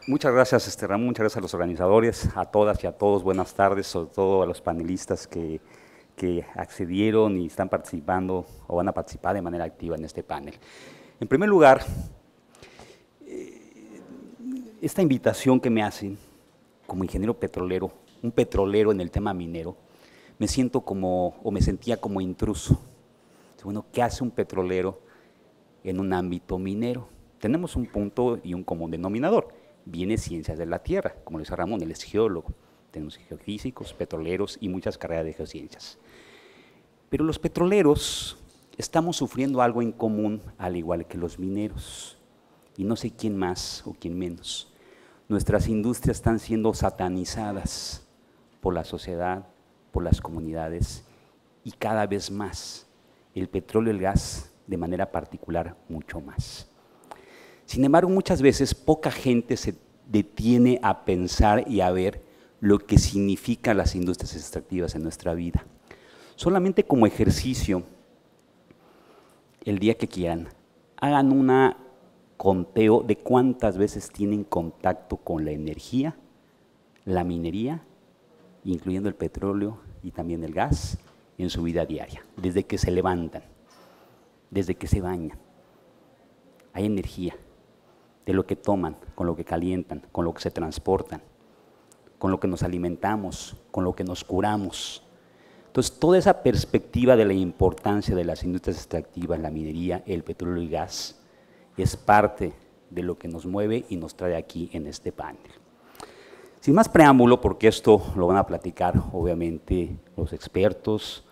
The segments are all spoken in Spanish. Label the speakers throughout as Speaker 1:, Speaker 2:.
Speaker 1: Muchas gracias, Ramón, muchas gracias a los organizadores, a todas y a todos, buenas tardes, sobre todo a los panelistas que accedieron y están participando o van a participar de manera activa en este panel. En primer lugar, esta invitación que me hacen como ingeniero petrolero, un petrolero en el tema minero, me siento como, o me sentía como intruso. Bueno, ¿qué hace un petrolero en un ámbito minero? Tenemos un punto y un común denominador. Viene ciencias de la tierra, como lo dice Ramón, él es geólogo. Tenemos geofísicos, petroleros y muchas carreras de geociencias. Pero los petroleros estamos sufriendo algo en común, al igual que los mineros. Y no sé quién más o quién menos. Nuestras industrias están siendo satanizadas por la sociedad, por las comunidades y cada vez más. El petróleo y el gas, de manera particular, mucho más. Sin embargo, muchas veces poca gente se detiene a pensar y a ver lo que significan las industrias extractivas en nuestra vida. Solamente como ejercicio, el día que quieran, hagan un conteo de cuántas veces tienen contacto con la energía, la minería, incluyendo el petróleo y también el gas, en su vida diaria, desde que se levantan, desde que se bañan. Hay energía de lo que toman, con lo que calientan, con lo que se transportan, con lo que nos alimentamos, con lo que nos curamos. Entonces, toda esa perspectiva de la importancia de las industrias extractivas, la minería, el petróleo y gas, es parte de lo que nos mueve y nos trae aquí en este panel. Sin más preámbulo, porque esto lo van a platicar obviamente los expertos,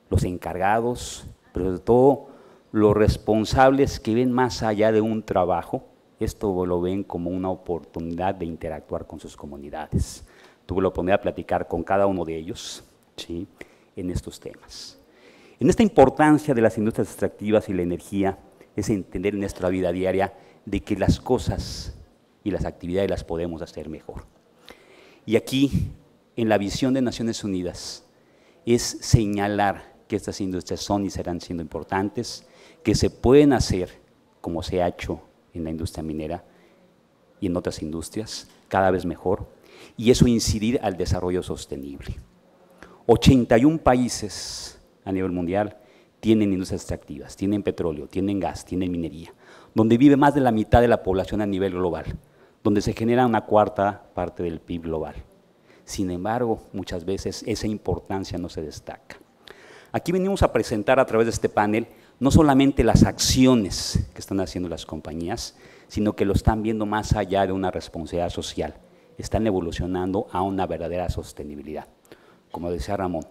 Speaker 1: los encargados, pero sobre todo los responsables que ven más allá de un trabajo, esto lo ven como una oportunidad de interactuar con sus comunidades. Tuve la oportunidad de platicar con cada uno de ellos, ¿sí?, en estos temas. En esta importancia de las industrias extractivas y la energía es entender en nuestra vida diaria de que las cosas y las actividades las podemos hacer mejor. Y aquí, en la visión de Naciones Unidas, es señalar que estas industrias son y serán siendo importantes, que se pueden hacer como se ha hecho en la industria minera y en otras industrias, cada vez mejor, y eso incidir al desarrollo sostenible. 81 países a nivel mundial tienen industrias extractivas, tienen petróleo, tienen gas, tienen minería, donde vive más de la mitad de la población a nivel global, donde se genera una cuarta parte del PIB global. Sin embargo, muchas veces esa importancia no se destaca. Aquí venimos a presentar a través de este panel no solamente las acciones que están haciendo las compañías, sino que lo están viendo más allá de una responsabilidad social. Están evolucionando a una verdadera sostenibilidad. Como decía Ramón,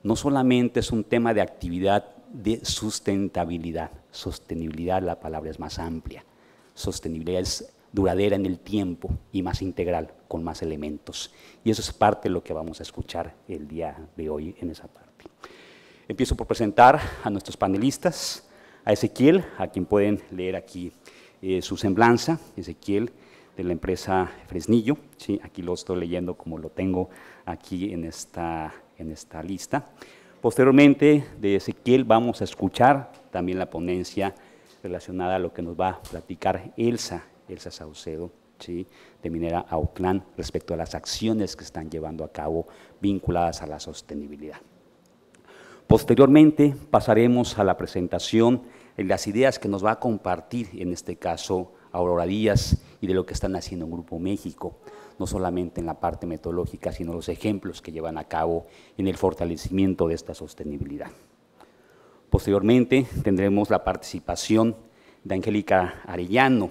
Speaker 1: no solamente es un tema de actividad de sustentabilidad. Sostenibilidad, la palabra es más amplia. Sostenibilidad es duradera en el tiempo y más integral, con más elementos. Y eso es parte de lo que vamos a escuchar el día de hoy en esa parte. Empiezo por presentar a nuestros panelistas, a Ezequiel, a quien pueden leer aquí su semblanza, Ezequiel de la empresa Fresnillo, ¿sí? Aquí lo estoy leyendo como lo tengo aquí en esta lista. Posteriormente de Ezequiel vamos a escuchar también la ponencia relacionada a lo que nos va a platicar Elsa Saucedo, ¿sí?, de Minera Autlán, respecto a las acciones que están llevando a cabo vinculadas a la sostenibilidad. Posteriormente pasaremos a la presentación de las ideas que nos va a compartir, en este caso, Aurora Díaz, y de lo que están haciendo en Grupo México, no solamente en la parte metodológica, sino los ejemplos que llevan a cabo en el fortalecimiento de esta sostenibilidad. Posteriormente tendremos la participación de Angélica Arellano,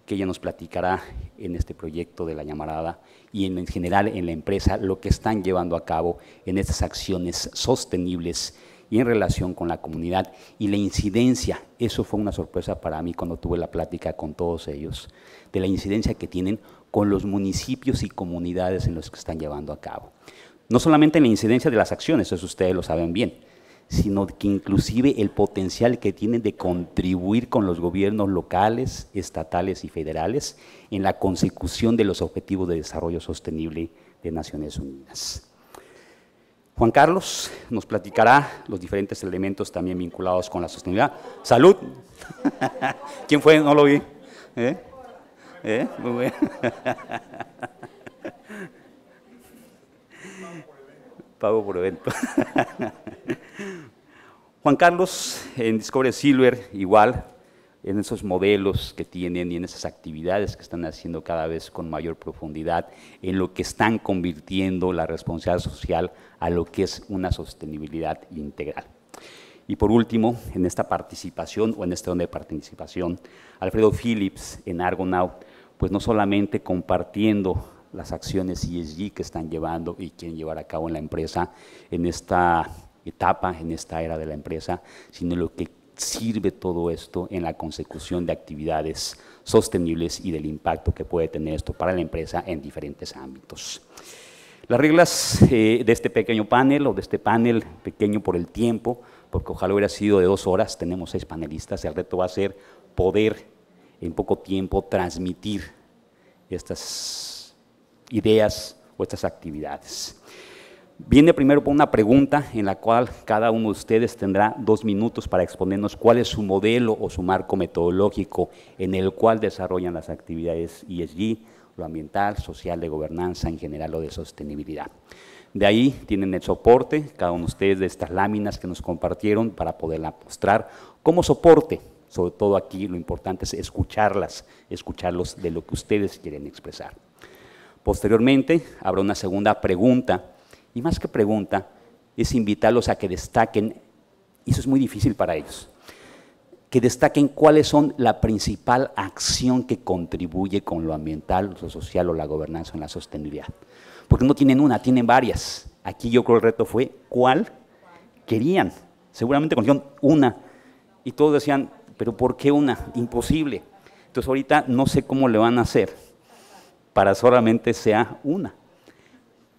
Speaker 1: que ella nos platicará en este proyecto de la llamarada y en general en la empresa lo que están llevando a cabo en estas acciones sostenibles y en relación con la comunidad y la incidencia. Eso fue una sorpresa para mí cuando tuve la plática con todos ellos, de la incidencia que tienen con los municipios y comunidades en los que están llevando a cabo. No solamente en la incidencia de las acciones, eso ustedes lo saben bien, sino que inclusive el potencial que tienen de contribuir con los gobiernos locales, estatales y federales en la consecución de los Objetivos de Desarrollo Sostenible de Naciones Unidas. Juan Carlos nos platicará los diferentes elementos también vinculados con la sostenibilidad. ¡Salud! ¿Quién fue? No lo vi. Muy bueno. Pago por evento. Juan Carlos, en Discovery Silver, igual, en esos modelos que tienen y en esas actividades que están haciendo cada vez con mayor profundidad, en lo que están convirtiendo la responsabilidad social a lo que es una sostenibilidad integral. Y por último, en esta participación o en este don de participación, Alfredo Phillips en Argonaut, pues no solamente compartiendo las acciones ESG que están llevando y quieren llevar a cabo en la empresa en esta etapa, en esta era de la empresa, sino lo que sirve todo esto en la consecución de actividades sostenibles y del impacto que puede tener esto para la empresa en diferentes ámbitos. Las reglas de este pequeño panel, o de este panel pequeño por el tiempo, porque ojalá hubiera sido de 2 horas, tenemos 6 panelistas, el reto va a ser poder en poco tiempo transmitir estas ideas o estas actividades. Viene primero por una pregunta en la cual cada uno de ustedes tendrá 2 minutos para exponernos cuál es su modelo o su marco metodológico en el cual desarrollan las actividades ESG, lo ambiental, social, de gobernanza, en general o de sostenibilidad. De ahí tienen el soporte, cada uno de ustedes, de estas láminas que nos compartieron para poderla mostrar como soporte. Sobre todo aquí lo importante es escucharlos de lo que ustedes quieren expresar. Posteriormente habrá una segunda pregunta, y más que pregunta, es invitarlos a que destaquen, y eso es muy difícil para ellos, que destaquen cuáles son la principal acción que contribuye con lo ambiental, lo social o la gobernanza en la sostenibilidad. Porque no tienen una, tienen varias. Aquí yo creo el reto fue cuál querían. Seguramente consiguieron una, y todos decían, pero ¿por qué una? Imposible. Entonces ahorita no sé cómo le van a hacer para solamente sea una.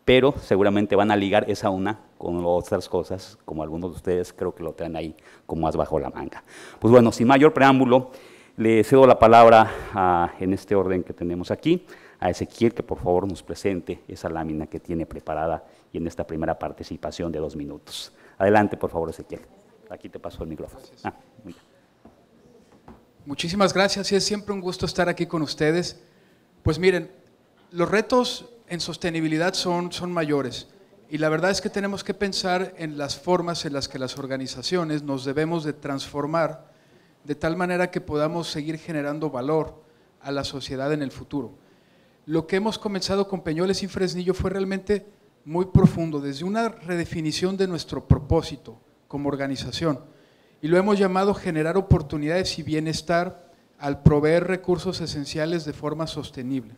Speaker 1: Pero seguramente van a ligar esa una con otras cosas, como algunos de ustedes creo que lo traen ahí como más bajo la manga. Pues bueno, sin mayor preámbulo, le cedo la palabra en este orden que tenemos aquí, a Ezequiel, que por favor nos presente esa lámina que tiene preparada y en esta primera participación de 2 minutos. Adelante, por favor, Ezequiel. Aquí te paso el micrófono. Muy bien.
Speaker 2: Muchísimas gracias, y es siempre un gusto estar aquí con ustedes. Pues miren, los retos en sostenibilidad son mayores, y la verdad es que tenemos que pensar en las formas en las que las organizaciones nos debemos de transformar de tal manera que podamos seguir generando valor a la sociedad en el futuro. Lo que hemos comenzado con Peñoles y Fresnillo fue realmente muy profundo, desde una redefinición de nuestro propósito como organización, y lo hemos llamado generar oportunidades y bienestar al proveer recursos esenciales de forma sostenible.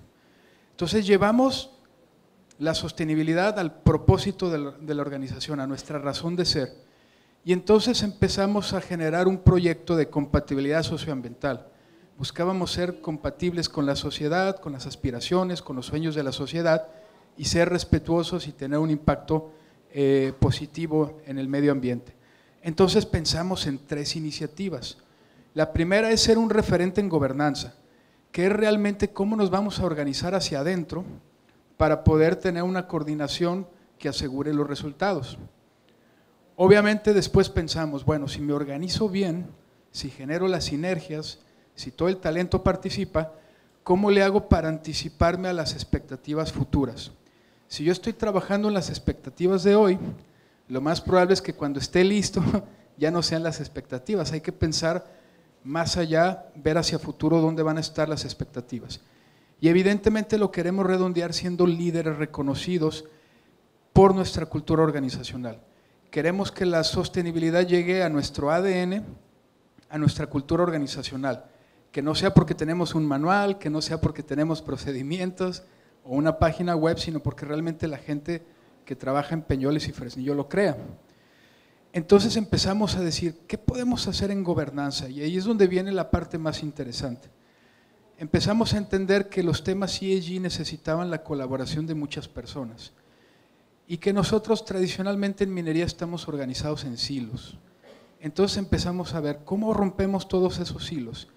Speaker 2: Entonces llevamos la sostenibilidad al propósito de la organización, a nuestra razón de ser, y entonces empezamos a generar un proyecto de compatibilidad socioambiental. Buscábamos ser compatibles con la sociedad, con las aspiraciones, con los sueños de la sociedad, y ser respetuosos y tener un impacto positivo en el medio ambiente. Entonces pensamos en 3 iniciativas. La primera es ser un referente en gobernanza, que es realmente cómo nos vamos a organizar hacia adentro para poder tener una coordinación que asegure los resultados. Obviamente después pensamos, bueno, si me organizo bien, si genero las sinergias, si todo el talento participa, ¿cómo le hago para anticiparme a las expectativas futuras? Si yo estoy trabajando en las expectativas de hoy, lo más probable es que cuando esté listo ya no sean las expectativas. Hay que pensar más allá, ver hacia futuro dónde van a estar las expectativas. Y evidentemente lo queremos redondear siendo líderes reconocidos por nuestra cultura organizacional. Queremos que la sostenibilidad llegue a nuestro ADN, a nuestra cultura organizacional, que no sea porque tenemos un manual, que no sea porque tenemos procedimientos o una página web, sino porque realmente la gente que trabaja en Peñoles y Fresnillo lo crea. Entonces empezamos a decir, ¿qué podemos hacer en gobernanza? Y ahí es donde viene la parte más interesante. Empezamos a entender que los temas ESG necesitaban la colaboración de muchas personas y que nosotros tradicionalmente en minería estamos organizados en silos. Entonces empezamos a ver cómo rompemos todos esos silos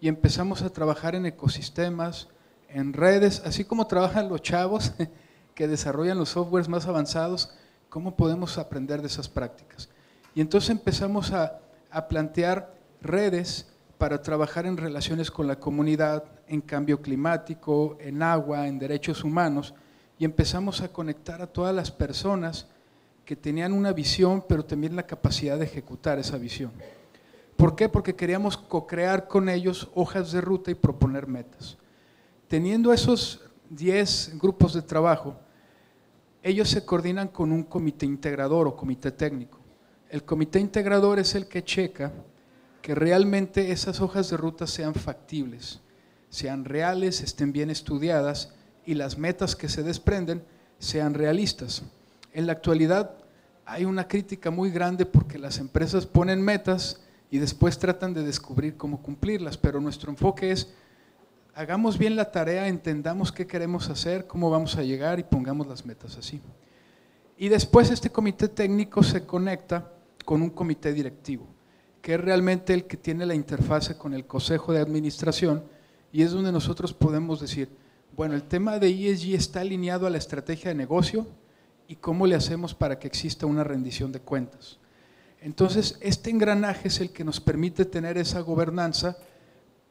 Speaker 2: y empezamos a trabajar en ecosistemas, en redes, así como trabajan los chavos que desarrollan los softwares más avanzados, cómo podemos aprender de esas prácticas. Y entonces empezamos a plantear redes para trabajar en relaciones con la comunidad, en cambio climático, en agua, en derechos humanos, y empezamos a conectar a todas las personas que tenían una visión, pero también la capacidad de ejecutar esa visión. ¿Por qué? Porque queríamos co-crear con ellos hojas de ruta y proponer metas. Teniendo esos 10 grupos de trabajo, ellos se coordinan con un comité integrador o comité técnico. El comité integrador es el que checa que realmente esas hojas de ruta sean factibles, sean reales, estén bien estudiadas y las metas que se desprenden sean realistas. En la actualidad hay una crítica muy grande porque las empresas ponen metas y después tratan de descubrir cómo cumplirlas, pero nuestro enfoque es: hagamos bien la tarea, entendamos qué queremos hacer, cómo vamos a llegar y pongamos las metas así. Y después este comité técnico se conecta con un comité directivo, que es realmente el que tiene la interfase con el consejo de administración, y es donde nosotros podemos decir, bueno, el tema de ESG está alineado a la estrategia de negocio y cómo le hacemos para que exista una rendición de cuentas. Entonces, este engranaje es el que nos permite tener esa gobernanza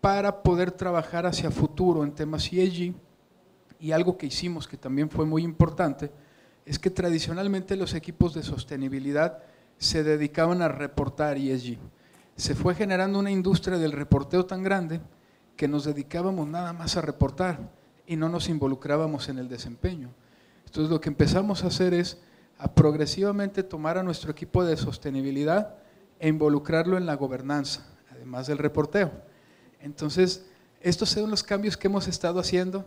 Speaker 2: para poder trabajar hacia futuro en temas ESG. Y algo que hicimos que también fue muy importante es que tradicionalmente los equipos de sostenibilidad se dedicaban a reportar ESG. Se fue generando una industria del reporteo tan grande que nos dedicábamos nada más a reportar y no nos involucrábamos en el desempeño. Entonces lo que empezamos a hacer es a progresivamente tomar a nuestro equipo de sostenibilidad e involucrarlo en la gobernanza, además del reporteo. Entonces, estos son los cambios que hemos estado haciendo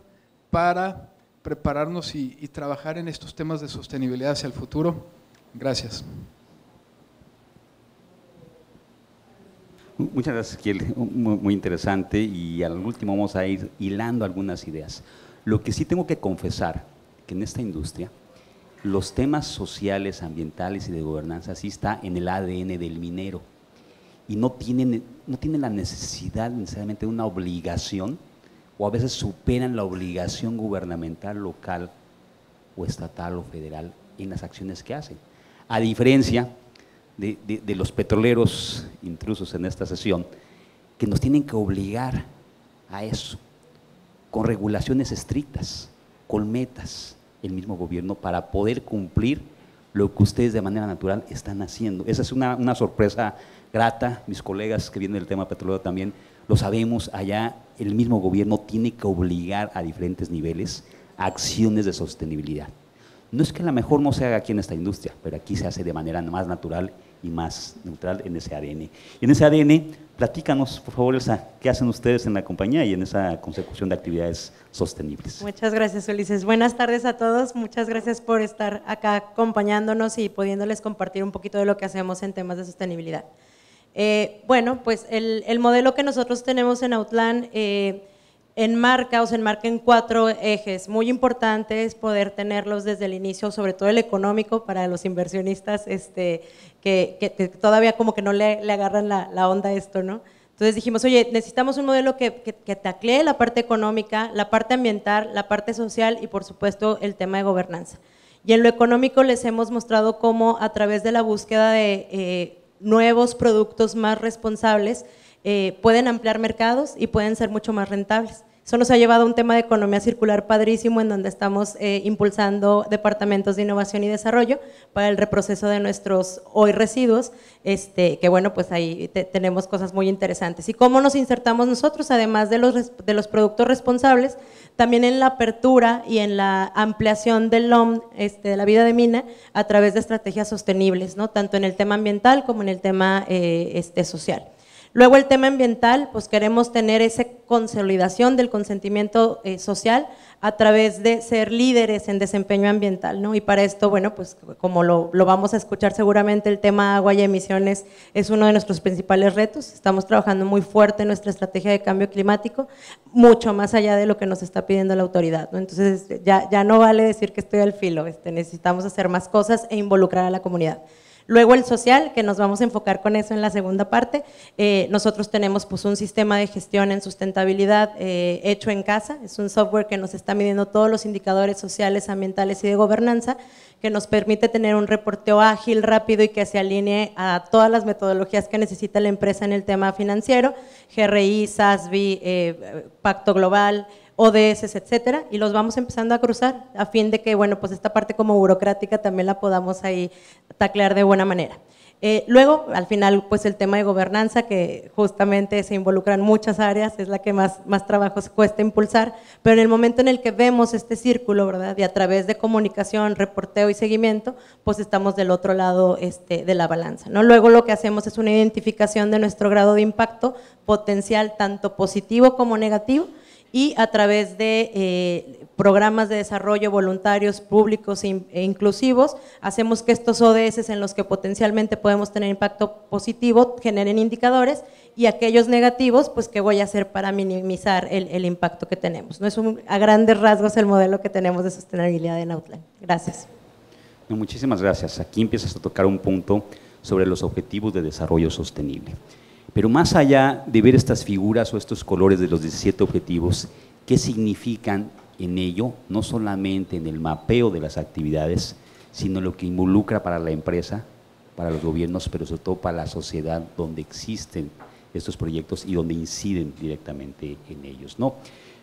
Speaker 2: para prepararnos y trabajar en estos temas de sostenibilidad hacia el futuro. Gracias.
Speaker 1: Muchas gracias, Kiel. Muy interesante, y al último vamos a ir hilando algunas ideas. Lo que sí tengo que confesar, que en esta industria los temas sociales, ambientales y de gobernanza sí está en el ADN del minero, y no tienen la necesidad necesariamente de una obligación, o a veces superan la obligación gubernamental local o estatal o federal en las acciones que hacen. A diferencia de los petroleros intrusos en esta sesión, que nos tienen que obligar a eso, con regulaciones estrictas, con metas, el mismo gobierno, para poder cumplir lo que ustedes de manera natural están haciendo. Esa es una sorpresa grata. Mis colegas que vienen del tema petrolero también lo sabemos, allá el mismo gobierno tiene que obligar a diferentes niveles a acciones de sostenibilidad. No es que a lo mejor no se haga aquí en esta industria, pero aquí se hace de manera más natural y más neutral en ese ADN. Y en ese ADN, platícanos, por favor, Elsa, ¿qué hacen ustedes en la compañía y en esa consecución de actividades sostenibles?
Speaker 3: Muchas gracias, Ulises. Buenas tardes a todos. Muchas gracias por estar acá acompañándonos y pudiéndoles compartir un poquito de lo que hacemos en temas de sostenibilidad. Bueno, pues el modelo que nosotros tenemos en Outland se enmarca en 4 ejes muy importantes, poder tenerlos desde el inicio, sobre todo el económico para los inversionistas que todavía como que no le agarran la onda a esto, ¿no? Entonces dijimos, oye, necesitamos un modelo que taclee la parte económica, la parte ambiental, la parte social y por supuesto el tema de gobernanza. Y en lo económico les hemos mostrado cómo a través de la búsqueda de nuevos productos más responsables pueden ampliar mercados y pueden ser mucho más rentables. Eso nos ha llevado a un tema de economía circular padrísimo, en donde estamos impulsando departamentos de innovación y desarrollo para el reproceso de nuestros hoy residuos, que bueno, pues ahí tenemos cosas muy interesantes. Y cómo nos insertamos nosotros, además de los productos responsables, también en la apertura y en la ampliación del LOM, de la vida de mina, a través de estrategias sostenibles, ¿no? Tanto en el tema ambiental como en el tema social. Luego el tema ambiental, pues queremos tener esa consolidación del consentimiento social a través de ser líderes en desempeño ambiental, ¿no? Y para esto, bueno, pues como lo vamos a escuchar seguramente, el tema agua y emisiones es uno de nuestros principales retos. Estamos trabajando muy fuerte en nuestra estrategia de cambio climático, mucho más allá de lo que nos está pidiendo la autoridad, ¿no? Entonces ya no vale decir que estoy al filo, necesitamos hacer más cosas e involucrar a la comunidad. Luego el social, que nos vamos a enfocar con eso en la segunda parte. Nosotros tenemos pues un sistema de gestión en sustentabilidad hecho en casa, es un software que nos está midiendo todos los indicadores sociales, ambientales y de gobernanza, que nos permite tener un reporteo ágil, rápido y que se alinee a todas las metodologías que necesita la empresa en el tema financiero, GRI, SASB, Pacto Global, ODS, etcétera, y los vamos empezando a cruzar a fin de que, bueno, pues esta parte como burocrática también la podamos ahí taclear de buena manera. Luego, al final, pues el tema de gobernanza, que justamente se involucran muchas áreas, es la que más trabajo cuesta impulsar, pero en el momento en el que vemos este círculo, ¿verdad? Y a través de comunicación, reporteo y seguimiento, pues estamos del otro lado de la balanza, ¿no? Luego lo que hacemos es una identificación de nuestro grado de impacto potencial, tanto positivo como negativo, y a través de programas de desarrollo voluntarios, públicos e inclusivos, hacemos que estos ODS en los que potencialmente podemos tener impacto positivo generen indicadores y aquellos negativos, pues qué voy a hacer para minimizar el impacto que tenemos. No es a grandes rasgos el modelo que tenemos de sostenibilidad en Outline. Gracias.
Speaker 1: No, muchísimas gracias. Aquí empiezas a tocar un punto sobre los objetivos de desarrollo sostenible. Pero más allá de ver estas figuras o estos colores de los 17 objetivos, ¿qué significan en ello? No solamente en el mapeo de las actividades, sino lo que involucra para la empresa, para los gobiernos, pero sobre todo para la sociedad donde existen estos proyectos y donde inciden directamente en ellos, ¿no?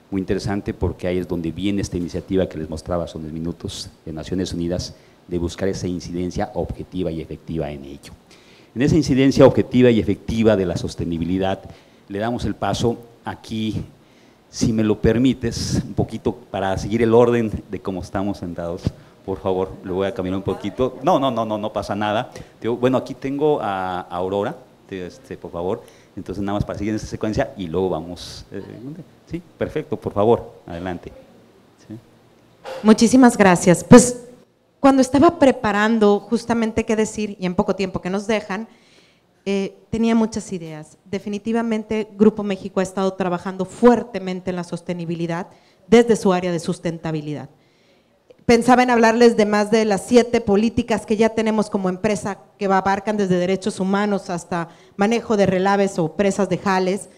Speaker 1: Muy interesante porque ahí es donde viene esta iniciativa que les mostraba hace unos minutos de Naciones Unidas de buscar esa incidencia objetiva y efectiva en ello. En esa incidencia objetiva y efectiva de la sostenibilidad, le damos el paso aquí, si me lo permites, un poquito para seguir el orden de cómo estamos sentados, por favor, lo voy a caminar un poquito. No pasa nada. Bueno, aquí tengo a Aurora, por favor, entonces nada más para seguir en esta secuencia y luego vamos. Sí, perfecto, por favor, adelante. ¿Sí?
Speaker 4: Muchísimas gracias. Pues cuando estaba preparando justamente qué decir, y en poco tiempo que nos dejan, tenía muchas ideas. Definitivamente Grupo México ha estado trabajando fuertemente en la sostenibilidad desde su área de sustentabilidad. Pensaba en hablarles de más de las 7 políticas que ya tenemos como empresa, que abarcan desde derechos humanos hasta manejo de relaves o presas de jales.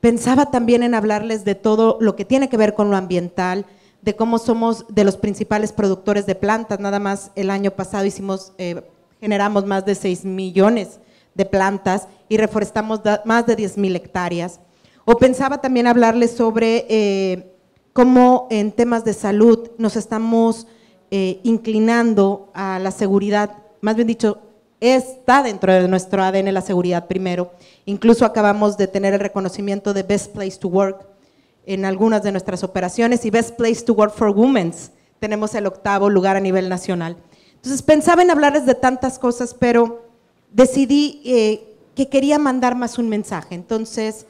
Speaker 4: Pensaba también en hablarles de todo lo que tiene que ver con lo ambiental, de cómo somos de los principales productores de plantas. Nada más el año pasado generamos más de 6 millones de plantas y reforestamos más de 10,000 hectáreas. O pensaba también hablarles sobre cómo en temas de salud nos estamos inclinando a la seguridad, más bien dicho, está dentro de nuestro ADN la seguridad primero. Incluso acabamos de tener el reconocimiento de Best Place to Work en algunas de nuestras operaciones y Best Place to Work for Women, tenemos el 8º lugar a nivel nacional. Entonces pensaba en hablarles de tantas cosas, pero decidí que quería mandar más un mensaje. Entonces,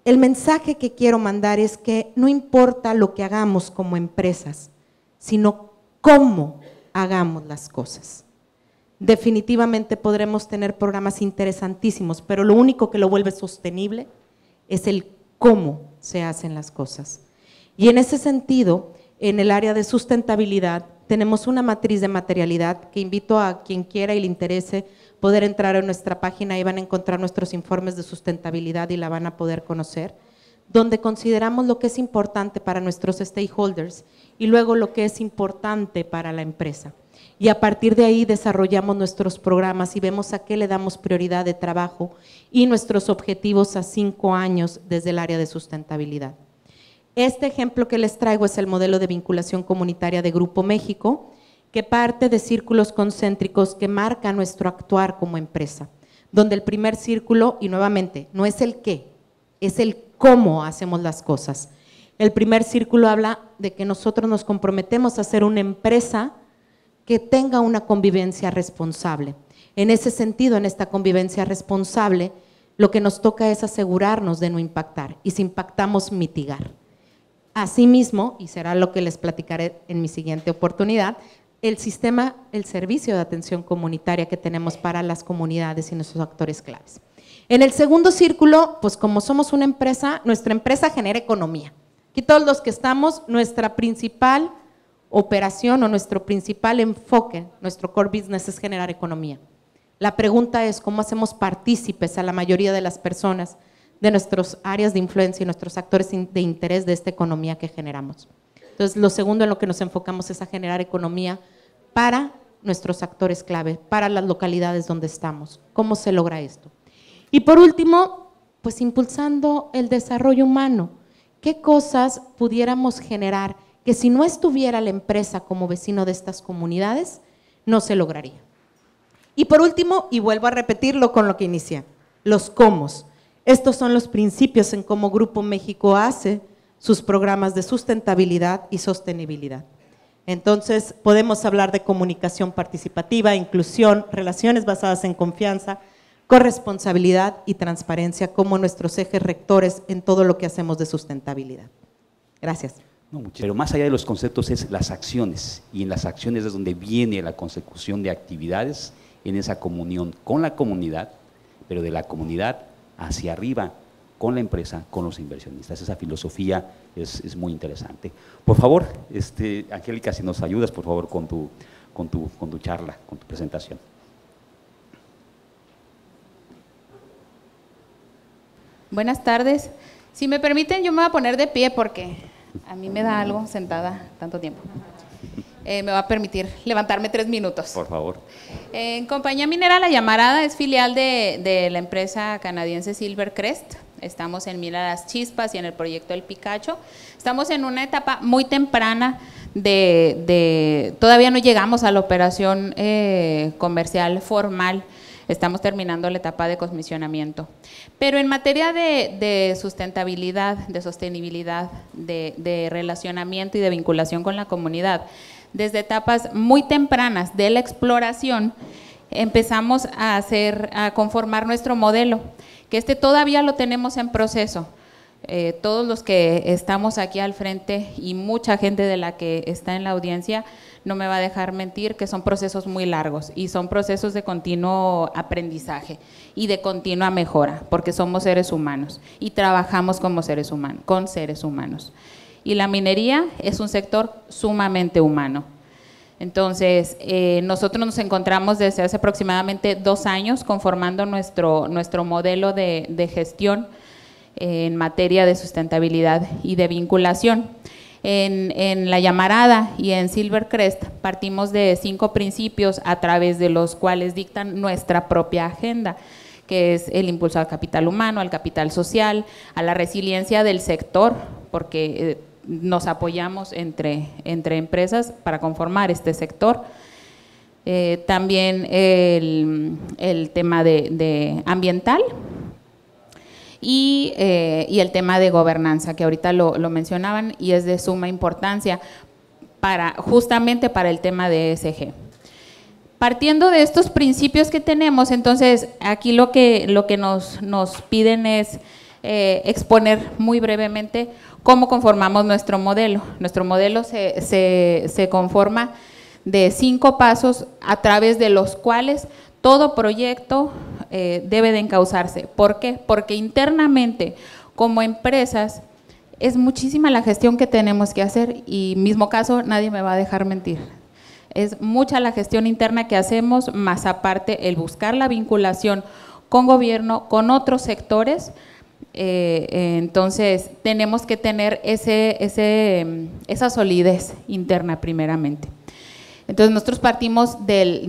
Speaker 4: el mensaje que quiero mandar es que no importa lo que hagamos como empresas, sino cómo hagamos las cosas. Definitivamente podremos tener programas interesantísimos, pero lo único que lo vuelve sostenible es el cómo se hacen las cosas. Y en ese sentido, en el área de sustentabilidad, tenemos una matriz de materialidad que invito a quien quiera y le interese poder entrar a nuestra página y van a encontrar nuestros informes de sustentabilidad y la van a poder conocer, donde consideramos lo que es importante para nuestros stakeholders y luego lo que es importante para la empresa. Y a partir de ahí desarrollamos nuestros programas y vemos a qué le damos prioridad de trabajo y nuestros objetivos a 5 años desde el área de sustentabilidad. Este ejemplo que les traigo es el modelo de vinculación comunitaria de Grupo México, que parte de círculos concéntricos que marcan nuestro actuar como empresa, donde el primer círculo, y nuevamente, no es el qué, es el cómo hacemos las cosas. El primer círculo habla de que nosotros nos comprometemos a ser una empresa que tenga una convivencia responsable. En ese sentido, en esta convivencia responsable, lo que nos toca es asegurarnos de no impactar y si impactamos, mitigar. Asimismo, y será lo que les platicaré en mi siguiente oportunidad, el sistema, el servicio de atención comunitaria que tenemos para las comunidades y nuestros actores claves. En el segundo círculo, pues como somos una empresa, nuestra empresa genera economía. Aquí todos los que estamos, nuestra principal operación o nuestro principal enfoque, nuestro core business es generar economía. La pregunta es cómo hacemos partícipes a la mayoría de las personas de nuestras áreas de influencia y nuestros actores de interés de esta economía que generamos. Entonces, lo segundo en lo que nos enfocamos es a generar economía para nuestros actores clave, para las localidades donde estamos. ¿Cómo se logra esto? Y por último, pues impulsando el desarrollo humano. ¿Qué cosas pudiéramos generar que si no estuviera la empresa como vecino de estas comunidades, no se lograría? Y por último, y vuelvo a repetirlo con lo que inicié, los cómo. Estos son los principios en cómo Grupo México hace sus programas de sustentabilidad y sostenibilidad. Entonces, podemos hablar de comunicación participativa, inclusión, relaciones basadas en confianza, corresponsabilidad y transparencia como nuestros ejes rectores en todo lo que hacemos de sustentabilidad. Gracias.
Speaker 1: No, pero más allá de los conceptos es las acciones, y en las acciones es donde viene la consecución de actividades en esa comunión con la comunidad, pero de la comunidad hacia arriba, con la empresa, con los inversionistas. Esa filosofía es muy interesante. Por favor, Angélica, si nos ayudas, por favor, con tu charla, con tu presentación.
Speaker 5: Buenas tardes. Si me permiten, yo me voy a poner de pie porque a mí me da algo sentada tanto tiempo. Me va a permitir levantarme 3 minutos.
Speaker 1: Por favor.
Speaker 5: Compañía Minera La Llamarada es filial de la empresa canadiense Silvercrest. Estamos en Mina Las Chispas y en el proyecto El Picacho. Estamos en una etapa muy temprana todavía no llegamos a la operación comercial formal. Estamos terminando la etapa de comisionamiento. Pero en materia de sustentabilidad, de sostenibilidad, de relacionamiento y de vinculación con la comunidad, desde etapas muy tempranas de la exploración, empezamos a conformar nuestro modelo, que todavía lo tenemos en proceso. Todos los que estamos aquí al frente y mucha gente de la que está en la audiencia no me va a dejar mentir que son procesos muy largos y son procesos de continuo aprendizaje y de continua mejora, porque somos seres humanos y trabajamos como seres humanos, con seres humanos. Y la minería es un sector sumamente humano. Entonces, nosotros nos encontramos desde hace aproximadamente 2 años conformando nuestro modelo de gestión en materia de sustentabilidad y de vinculación. En La Llamarada y en Silvercrest partimos de 5 principios a través de los cuales dictan nuestra propia agenda, que es el impulso al capital humano, al capital social, a la resiliencia del sector, porque nos apoyamos entre empresas para conformar este sector. También el tema de ambiental y el tema de gobernanza, que ahorita lo mencionaban y es de suma importancia justamente para el tema de ESG. Partiendo de estos principios que tenemos, entonces aquí lo que nos piden es exponer muy brevemente cómo conformamos nuestro modelo. Nuestro modelo se conforma de 5 pasos a través de los cuales todo proyecto debe de encauzarse. ¿Por qué? Porque internamente, como empresas, es muchísima la gestión que tenemos que hacer y mismo caso, nadie me va a dejar mentir. Es mucha la gestión interna que hacemos, más aparte el buscar la vinculación con gobierno, con otros sectores. Entonces, tenemos que tener esa solidez interna primeramente. Entonces, nosotros partimos de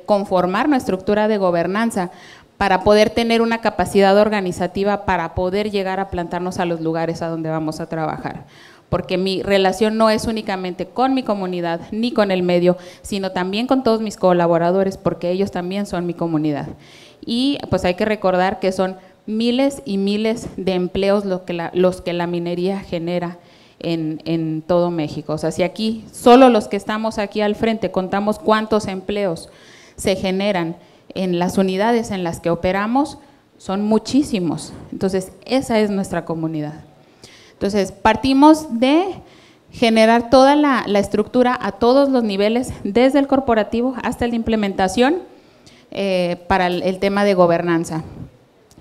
Speaker 5: conformar nuestra estructura de gobernanza para poder tener una capacidad organizativa para poder llegar a plantarnos a los lugares a donde vamos a trabajar. Porque mi relación no es únicamente con mi comunidad ni con el medio, sino también con todos mis colaboradores, porque ellos también son mi comunidad. Y pues hay que recordar que son miles y miles de empleos los que la minería genera en todo México. O sea, si aquí, solo los que estamos aquí al frente, contamos cuántos empleos se generan en las unidades en las que operamos, son muchísimos. Entonces, esa es nuestra comunidad. Entonces, partimos de generar toda la estructura a todos los niveles, desde el corporativo hasta la implementación para el tema de gobernanza.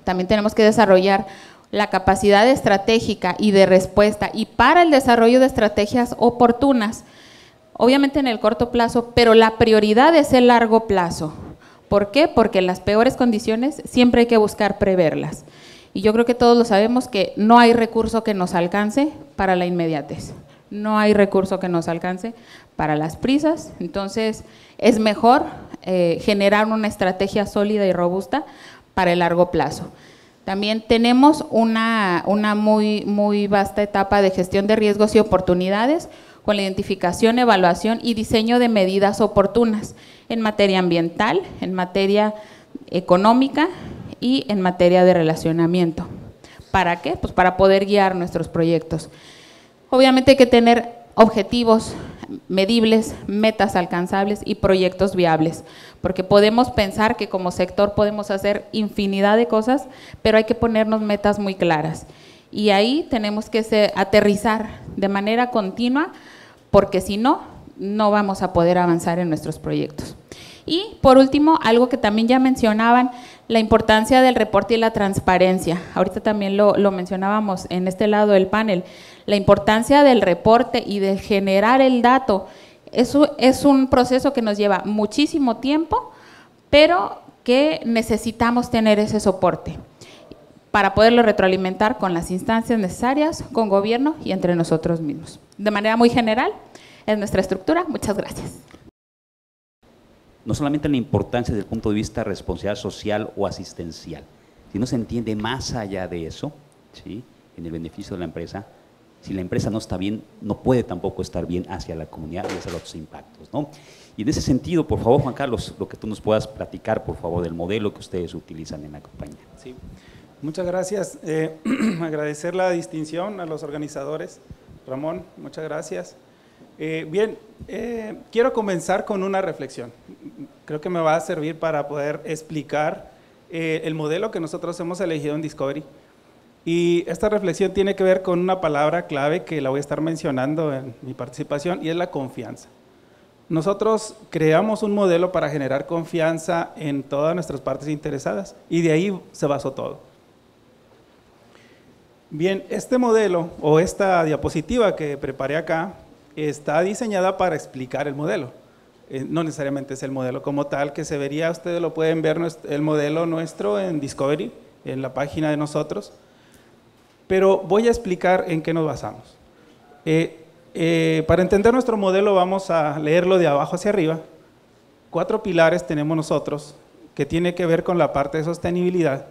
Speaker 5: También tenemos que desarrollar la capacidad estratégica y de respuesta y para el desarrollo de estrategias oportunas obviamente en el corto plazo, pero la prioridad es el largo plazo. ¿Por qué? Porque las peores condiciones siempre hay que buscar preverlas. Y yo creo que todos lo sabemos que no hay recurso que nos alcance para la inmediatez. No hay recurso que nos alcance para las prisas. Entonces, es mejor generar una estrategia sólida y robusta para el largo plazo. También tenemos una muy vasta etapa de gestión de riesgos y oportunidades con la identificación, evaluación y diseño de medidas oportunas en materia ambiental, en materia económica y en materia de relacionamiento. ¿Para qué? Pues para poder guiar nuestros proyectos. Obviamente hay que tener objetivos medibles, metas alcanzables y proyectos viables, porque podemos pensar que como sector podemos hacer infinidad de cosas, pero hay que ponernos metas muy claras. Y ahí tenemos que aterrizar de manera continua, porque si no, no vamos a poder avanzar en nuestros proyectos. Y por último, algo que también ya mencionaban, la importancia del reporte y la transparencia. Ahorita también lo mencionábamos en este lado del panel. La importancia del reporte y de generar el dato. Eso es un proceso que nos lleva muchísimo tiempo, pero que necesitamos tener ese soporte para poderlo retroalimentar con las instancias necesarias, con gobierno y entre nosotros mismos. De manera muy general, es nuestra estructura. Muchas gracias.
Speaker 1: No solamente la importancia desde el punto de vista de responsabilidad social o asistencial, sino se entiende más allá de eso, ¿sí?, en el beneficio de la empresa. Si la empresa no está bien, no puede tampoco estar bien hacia la comunidad y hacia los otros impactos, ¿no? Y en ese sentido, por favor, Juan Carlos, lo que tú nos puedas platicar, por favor, del modelo que ustedes utilizan en la compañía.
Speaker 6: Sí, muchas gracias. Agradecer la distinción a los organizadores. Ramón, muchas gracias. Quiero comenzar con una reflexión. Creo que me va a servir para poder explicar el modelo que nosotros hemos elegido en Discovery. Y esta reflexión tiene que ver con una palabra clave que la voy a estar mencionando en mi participación, y es la confianza. Nosotros creamos un modelo para generar confianza en todas nuestras partes interesadas, y de ahí se basó todo. Bien, este modelo o esta diapositiva que preparé acá está diseñada para explicar el modelo. No necesariamente es el modelo como tal que se vería, ustedes lo pueden ver, el modelo nuestro en Discovery, en la página de nosotros, pero voy a explicar en qué nos basamos. Para entender nuestro modelo vamos a leerlo de abajo hacia arriba. 4 pilares tenemos nosotros que tiene que ver con la parte de sostenibilidad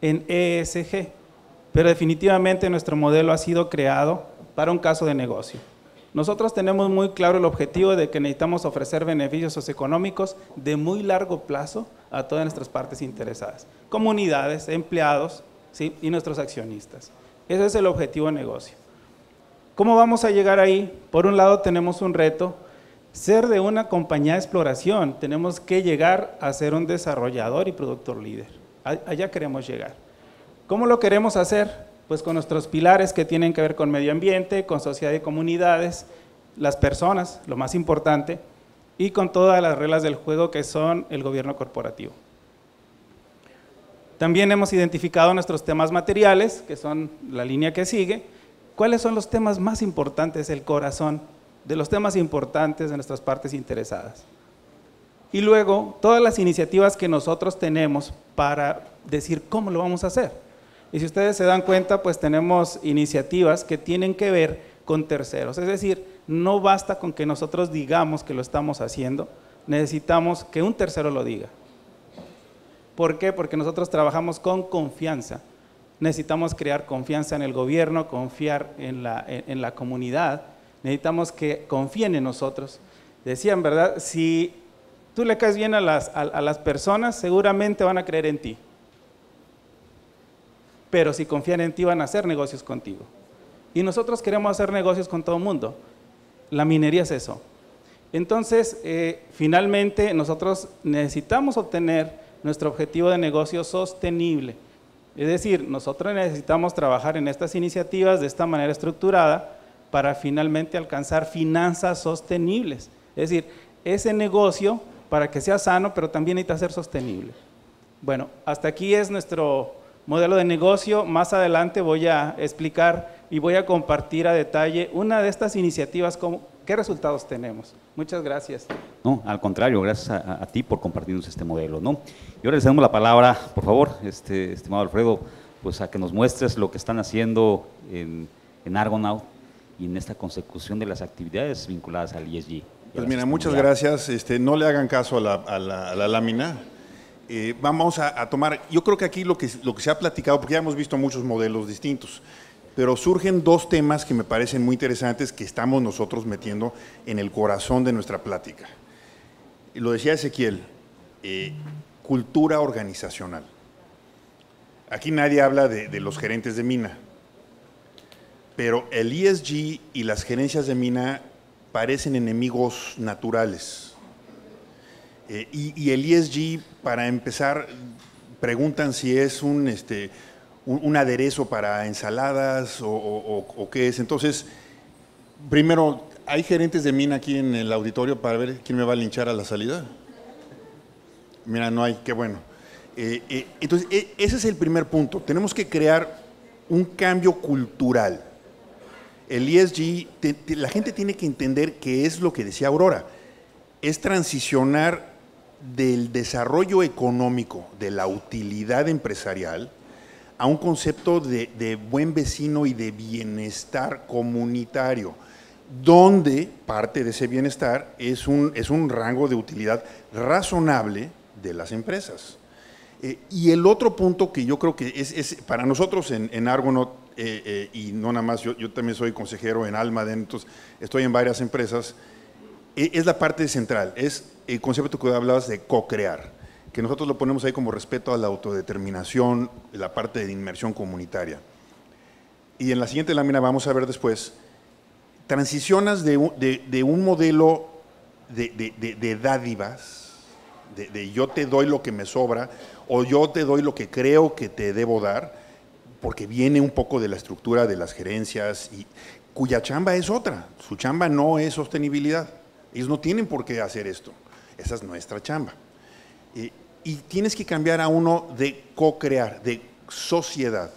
Speaker 6: en ESG, pero definitivamente nuestro modelo ha sido creado para un caso de negocio. Nosotros tenemos muy claro el objetivo de que necesitamos ofrecer beneficios socioeconómicos de muy largo plazo a todas nuestras partes interesadas, comunidades, empleados, ¿sí?, y nuestros accionistas. Ese es el objetivo de negocio. ¿Cómo vamos a llegar ahí? Por un lado tenemos un reto, ser de una compañía de exploración, tenemos que llegar a ser un desarrollador y productor líder. Allá queremos llegar. ¿Cómo lo queremos hacer? Pues con nuestros pilares que tienen que ver con medio ambiente, con sociedad y comunidades, las personas, lo más importante, y con todas las reglas del juego que son el gobierno corporativo. También hemos identificado nuestros temas materiales, que son la línea que sigue. ¿Cuáles son los temas más importantes, el corazón de los temas importantes de nuestras partes interesadas? Y luego, todas las iniciativas que nosotros tenemos para decir cómo lo vamos a hacer. Y si ustedes se dan cuenta, pues tenemos iniciativas que tienen que ver con terceros. Es decir, no basta con que nosotros digamos que lo estamos haciendo, necesitamos que un tercero lo diga. ¿Por qué? Porque nosotros trabajamos con confianza. Necesitamos crear confianza en el gobierno, confiar en la comunidad, necesitamos que confíen en nosotros. Decían, ¿verdad? Si tú le caes bien a las personas, seguramente van a creer en ti. Pero si confían en ti, van a hacer negocios contigo. Y nosotros queremos hacer negocios con todo el mundo. La minería es eso. Entonces, finalmente, nosotros necesitamos obtener nuestro objetivo de negocio sostenible. Es decir, nosotros necesitamos trabajar en estas iniciativas de esta manera estructurada para finalmente alcanzar finanzas sostenibles. Es decir, ese negocio, para que sea sano, pero también necesita ser sostenible. Bueno, hasta aquí es nuestro modelo de negocio. Más adelante voy a explicar y voy a compartir a detalle una de estas iniciativas, ¿Qué resultados tenemos? Muchas gracias.
Speaker 1: No, al contrario, gracias a ti por compartirnos este modelo, ¿no? Y ahora les damos la palabra, por favor, estimado Alfredo, pues a que nos muestres lo que están haciendo en Argonaut y en esta consecución de las actividades vinculadas al ESG.
Speaker 7: Pues mira, muchas gracias. No le hagan caso a la lámina. Vamos a tomar, yo creo que aquí lo que se ha platicado, porque ya hemos visto muchos modelos distintos, pero surgen dos temas que me parecen muy interesantes que estamos nosotros metiendo en el corazón de nuestra plática. Lo decía Ezequiel, cultura organizacional. Aquí nadie habla de los gerentes de mina, pero el ESG y las gerencias de mina parecen enemigos naturales. Y el ESG, para empezar, preguntan si es un aderezo para ensaladas o qué es. Entonces, primero, ¿hay gerentes de mina aquí en el auditorio para ver quién me va a linchar a la salida? Mira, no hay, qué bueno. Entonces, ese es el primer punto. Tenemos que crear un cambio cultural. El ESG, la gente tiene que entender qué es lo que decía Aurora, es transicionar del desarrollo económico, de la utilidad empresarial, a un concepto de buen vecino y de bienestar comunitario, donde parte de ese bienestar es un rango de utilidad razonable de las empresas. Y el otro punto que yo creo que es para nosotros en Argonaut, y no nada más, yo también soy consejero en Almaden, entonces estoy en varias empresas, es la parte central, es el concepto que hablabas de co-crear, que nosotros lo ponemos ahí como respeto a la autodeterminación, la parte de inmersión comunitaria. Y en la siguiente lámina vamos a ver después, transicionas de un modelo de dádivas, de yo te doy lo que me sobra, o yo te doy lo que creo que te debo dar, porque viene un poco de la estructura de las gerencias, y cuya chamba es otra, su chamba no es sostenibilidad, ellos no tienen por qué hacer esto, esa es nuestra chamba. Y tienes que cambiar a uno de co-crear, de sociedad,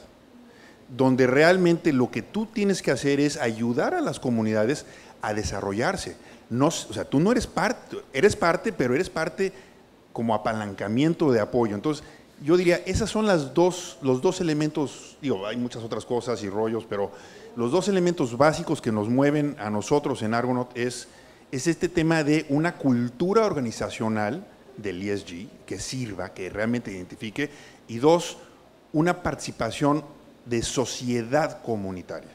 Speaker 7: donde realmente lo que tú tienes que hacer es ayudar a las comunidades a desarrollarse. No, o sea, tú no eres parte, pero eres parte como apalancamiento de apoyo. Entonces, yo diría, esas son los dos elementos, digo, hay muchas otras cosas y rollos, pero los dos elementos básicos que nos mueven a nosotros en Argonaut es este tema de una cultura organizacional del ESG que sirva, que realmente identifique, y dos, una participación de sociedad comunitaria.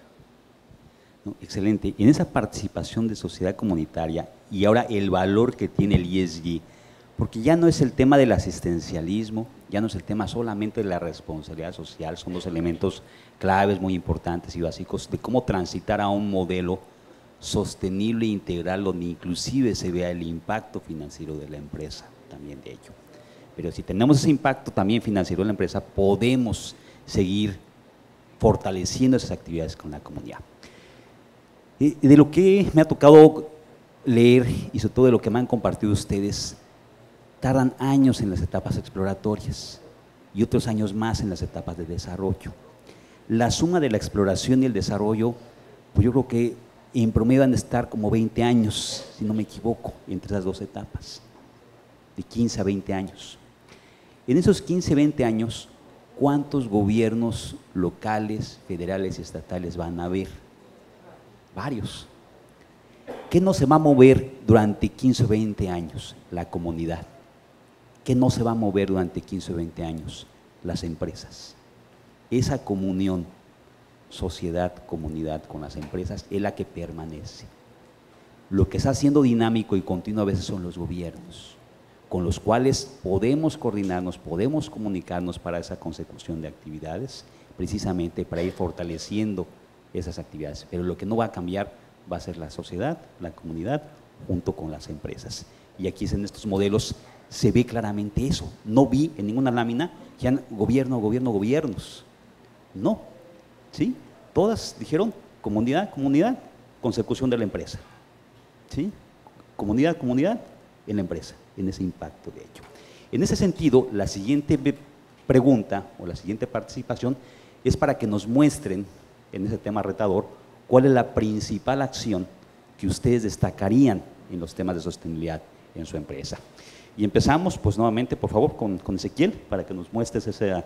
Speaker 1: No, excelente. En esa participación de sociedad comunitaria y ahora el valor que tiene el ESG, porque ya no es el tema del asistencialismo, ya no es el tema solamente de la responsabilidad social, son dos elementos claves muy importantes y básicos de cómo transitar a un modelo sostenible e integral donde inclusive se vea el impacto financiero de la empresa también de ello. Pero si tenemos ese impacto también financiero de la empresa, podemos seguir fortaleciendo esas actividades con la comunidad. De lo que me ha tocado leer y sobre todo de lo que me han compartido ustedes, tardan años en las etapas exploratorias y otros años más en las etapas de desarrollo. La suma de la exploración y el desarrollo, pues yo creo que en promedio van a estar como 20 años, si no me equivoco, entre esas dos etapas, de 15 a 20 años. En esos 15, 20 años, ¿cuántos gobiernos locales, federales y estatales van a haber? Varios. ¿Qué no se va a mover durante 15 o 20 años? La comunidad. ¿Qué no se va a mover durante 15 o 20 años? Las empresas. Esa comunión, sociedad, comunidad con las empresas es la que permanece. Lo que está haciendo dinámico y continuo a veces son los gobiernos, con los cuales podemos coordinarnos, podemos comunicarnos para esa consecución de actividades, precisamente para ir fortaleciendo esas actividades. Pero lo que no va a cambiar va a ser la sociedad, la comunidad, junto con las empresas. Y aquí en estos modelos se ve claramente eso. No vi en ninguna lámina que han gobiernos. No, ¿sí? Todas dijeron comunidad, consecución de la empresa. ¿Sí? Comunidad en la empresa, en ese impacto de ello. En ese sentido, la siguiente pregunta o la siguiente participación es para que nos muestren en ese tema retador cuál es la principal acción que ustedes destacarían en los temas de sostenibilidad en su empresa. Y empezamos, pues nuevamente, por favor, con Ezequiel, para que nos muestres ese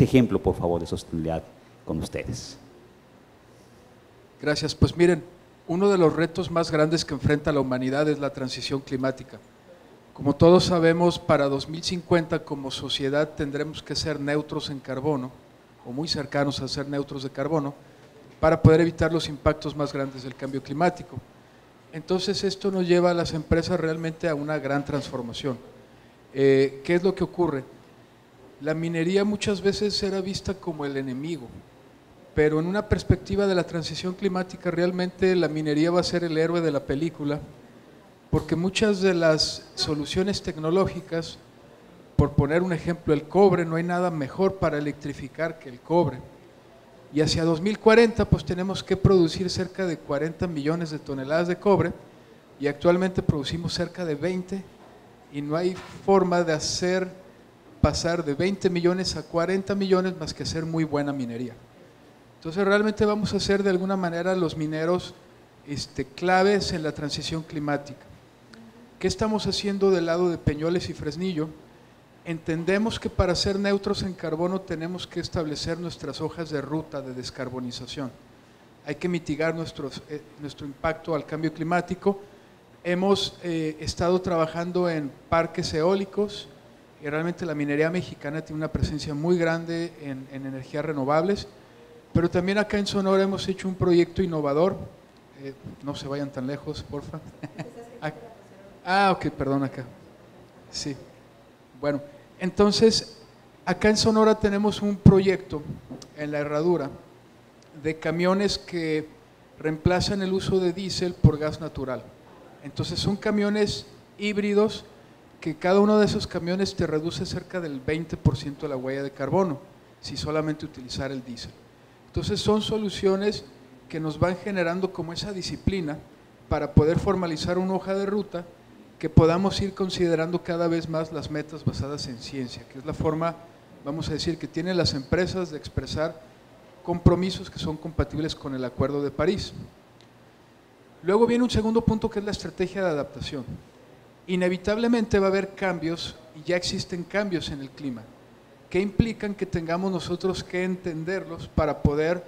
Speaker 1: ejemplo, por favor, de sostenibilidad con ustedes.
Speaker 2: Gracias. Pues miren, uno de los retos más grandes que enfrenta la humanidad es la transición climática. Como todos sabemos, para 2050 como sociedad tendremos que ser neutros en carbono, o muy cercanos a ser neutros de carbono, para poder evitar los impactos más grandes del cambio climático. Entonces esto nos lleva a las empresas realmente a una gran transformación. ¿Qué es lo que ocurre? La minería muchas veces era vista como el enemigo, pero en una perspectiva de la transición climática realmente la minería va a ser el héroe de la película, porque muchas de las soluciones tecnológicas, por poner un ejemplo, el cobre, no hay nada mejor para electrificar que el cobre. Y hacia 2040 pues tenemos que producir cerca de 40 millones de toneladas de cobre y actualmente producimos cerca de 20 y no hay forma de hacer pasar de 20 millones a 40 millones más que hacer muy buena minería. Entonces realmente vamos a ser de alguna manera los mineros claves en la transición climática. ¿Qué estamos haciendo del lado de Peñoles y Fresnillo? Entendemos que para ser neutros en carbono tenemos que establecer nuestras hojas de ruta de descarbonización. Hay que mitigar nuestro impacto al cambio climático. Hemos estado trabajando en parques eólicos y realmente la minería mexicana tiene una presencia muy grande en energías renovables, pero también acá en Sonora hemos hecho un proyecto innovador. No se vayan tan lejos, porfa. Ok, perdón, acá. Sí, bueno. Entonces, acá en Sonora tenemos un proyecto en la Herradura de camiones que reemplazan el uso de diésel por gas natural. Entonces son camiones híbridos que cada uno de esos camiones te reduce cerca del 20% de la huella de carbono si solamente utilizar el diésel. Entonces son soluciones que nos van generando como esa disciplina para poder formalizar una hoja de ruta que podamos ir considerando cada vez más las metas basadas en ciencia, que es la forma, vamos a decir, que tienen las empresas de expresar compromisos que son compatibles con el Acuerdo de París. Luego viene un segundo punto que es la estrategia de adaptación. Inevitablemente va a haber cambios, y ya existen cambios en el clima, que implican que tengamos nosotros que entenderlos para poder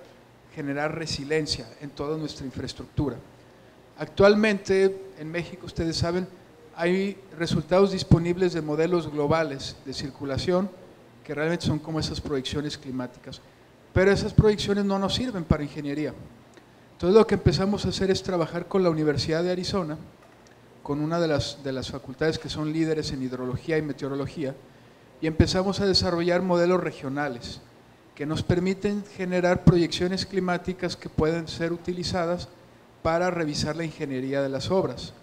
Speaker 2: generar resiliencia en toda nuestra infraestructura. Actualmente en México, ustedes saben, hay resultados disponibles de modelos globales de circulación que realmente son como esas proyecciones climáticas, pero esas proyecciones no nos sirven para ingeniería. Entonces lo que empezamos a hacer es trabajar con la Universidad de Arizona, con una de las facultades que son líderes en hidrología y meteorología, y empezamos a desarrollar modelos regionales que nos permiten generar proyecciones climáticas que pueden ser utilizadas para revisar la ingeniería de las obras.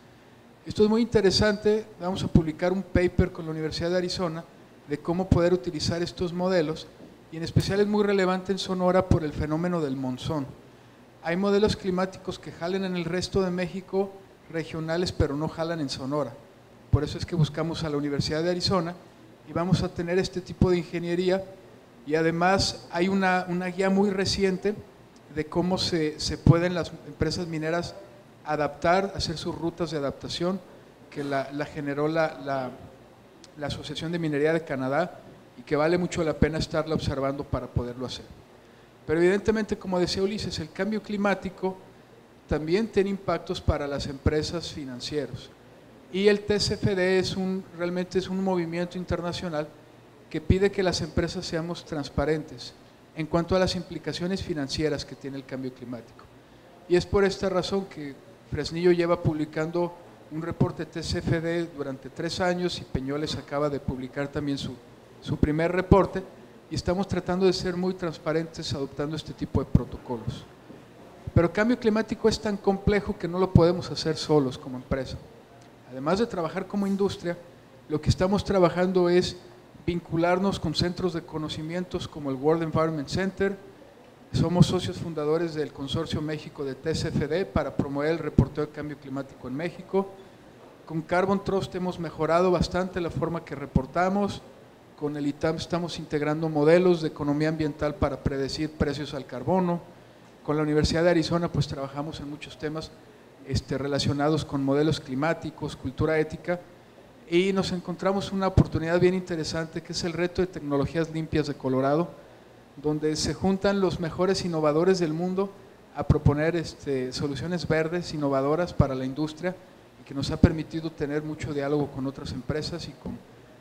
Speaker 2: Esto es muy interesante, vamos a publicar un paper con la Universidad de Arizona de cómo poder utilizar estos modelos y en especial es muy relevante en Sonora por el fenómeno del monzón. Hay modelos climáticos que jalan en el resto de México regionales pero no jalan en Sonora. Por eso es que buscamos a la Universidad de Arizona y vamos a tener este tipo de ingeniería y además hay una guía muy reciente de cómo se pueden las empresas mineras adaptar, hacer sus rutas de adaptación, que la generó la Asociación de Minería de Canadá y que vale mucho la pena estarla observando para poderlo hacer. Pero evidentemente, como decía Ulises, el cambio climático también tiene impactos para las empresas financieras. Y el TCFD realmente es un movimiento internacional que pide que las empresas seamos transparentes en cuanto a las implicaciones financieras que tiene el cambio climático. Y es por esta razón que Fresnillo lleva publicando un reporte TCFD durante 3 años y Peñoles acaba de publicar también su primer reporte y estamos tratando de ser muy transparentes adoptando este tipo de protocolos. Pero el cambio climático es tan complejo que no lo podemos hacer solos como empresa. Además de trabajar como industria, lo que estamos trabajando es vincularnos con centros de conocimientos como el World Environment Center. Somos socios fundadores del Consorcio México de TCFD para promover el reporteo de cambio climático en México. Con Carbon Trust hemos mejorado bastante la forma que reportamos. Con el ITAM estamos integrando modelos de economía ambiental para predecir precios al carbono. Con la Universidad de Arizona pues trabajamos en muchos temas relacionados con modelos climáticos, cultura ética, y nos encontramos una oportunidad bien interesante que es el reto de tecnologías limpias de Colorado, donde se juntan los mejores innovadores del mundo a proponer soluciones verdes, innovadoras para la industria, y que nos ha permitido tener mucho diálogo con otras empresas y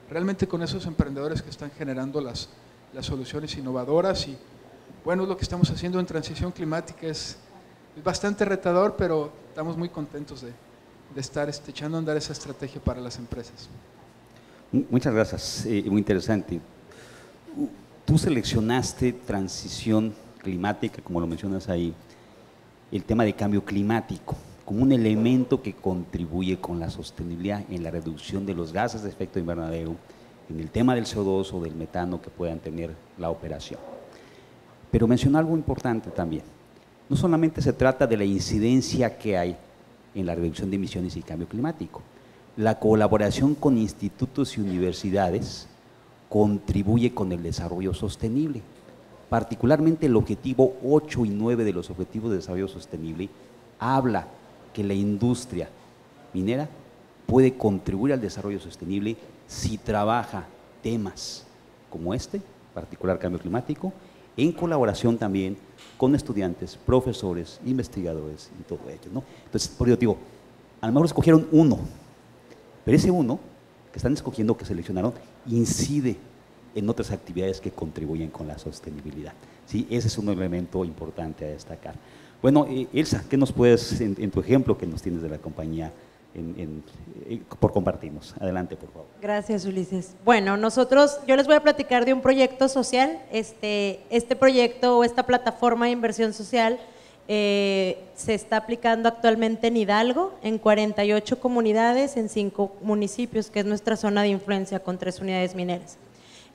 Speaker 2: realmente con esos emprendedores que están generando las soluciones innovadoras. Y bueno, lo que estamos haciendo en transición climática es bastante retador, pero estamos muy contentos de estar echando a andar esa estrategia para las empresas.
Speaker 1: Muchas gracias, muy interesante. Tú seleccionaste transición climática, como lo mencionas ahí, el tema de cambio climático, como un elemento que contribuye con la sostenibilidad en la reducción de los gases de efecto invernadero, en el tema del CO2 o del metano que puedan tener la operación. Pero menciona algo importante también. No solamente se trata de la incidencia que hay en la reducción de emisiones y cambio climático. La colaboración con institutos y universidades contribuye con el desarrollo sostenible. Particularmente el objetivo 8 y 9 de los Objetivos de Desarrollo Sostenible habla que la industria minera puede contribuir al desarrollo sostenible si trabaja temas como particular cambio climático, en colaboración también con estudiantes, profesores, investigadores y todo ello, ¿no? Entonces, por ello digo, a lo mejor escogieron uno, pero ese uno que están escogiendo, que seleccionaron, incide en otras actividades que contribuyen con la sostenibilidad. ¿Sí? Ese es un elemento importante a destacar. Bueno, Elsa, ¿qué nos puedes, en tu ejemplo que nos tienes de la compañía, por compartirnos? Adelante, por favor.
Speaker 3: Gracias, Ulises. Bueno, yo les voy a platicar de un proyecto social. Este proyecto o esta plataforma de inversión social se está aplicando actualmente en Hidalgo, en 48 comunidades, en 5 municipios, que es nuestra zona de influencia con 3 unidades mineras.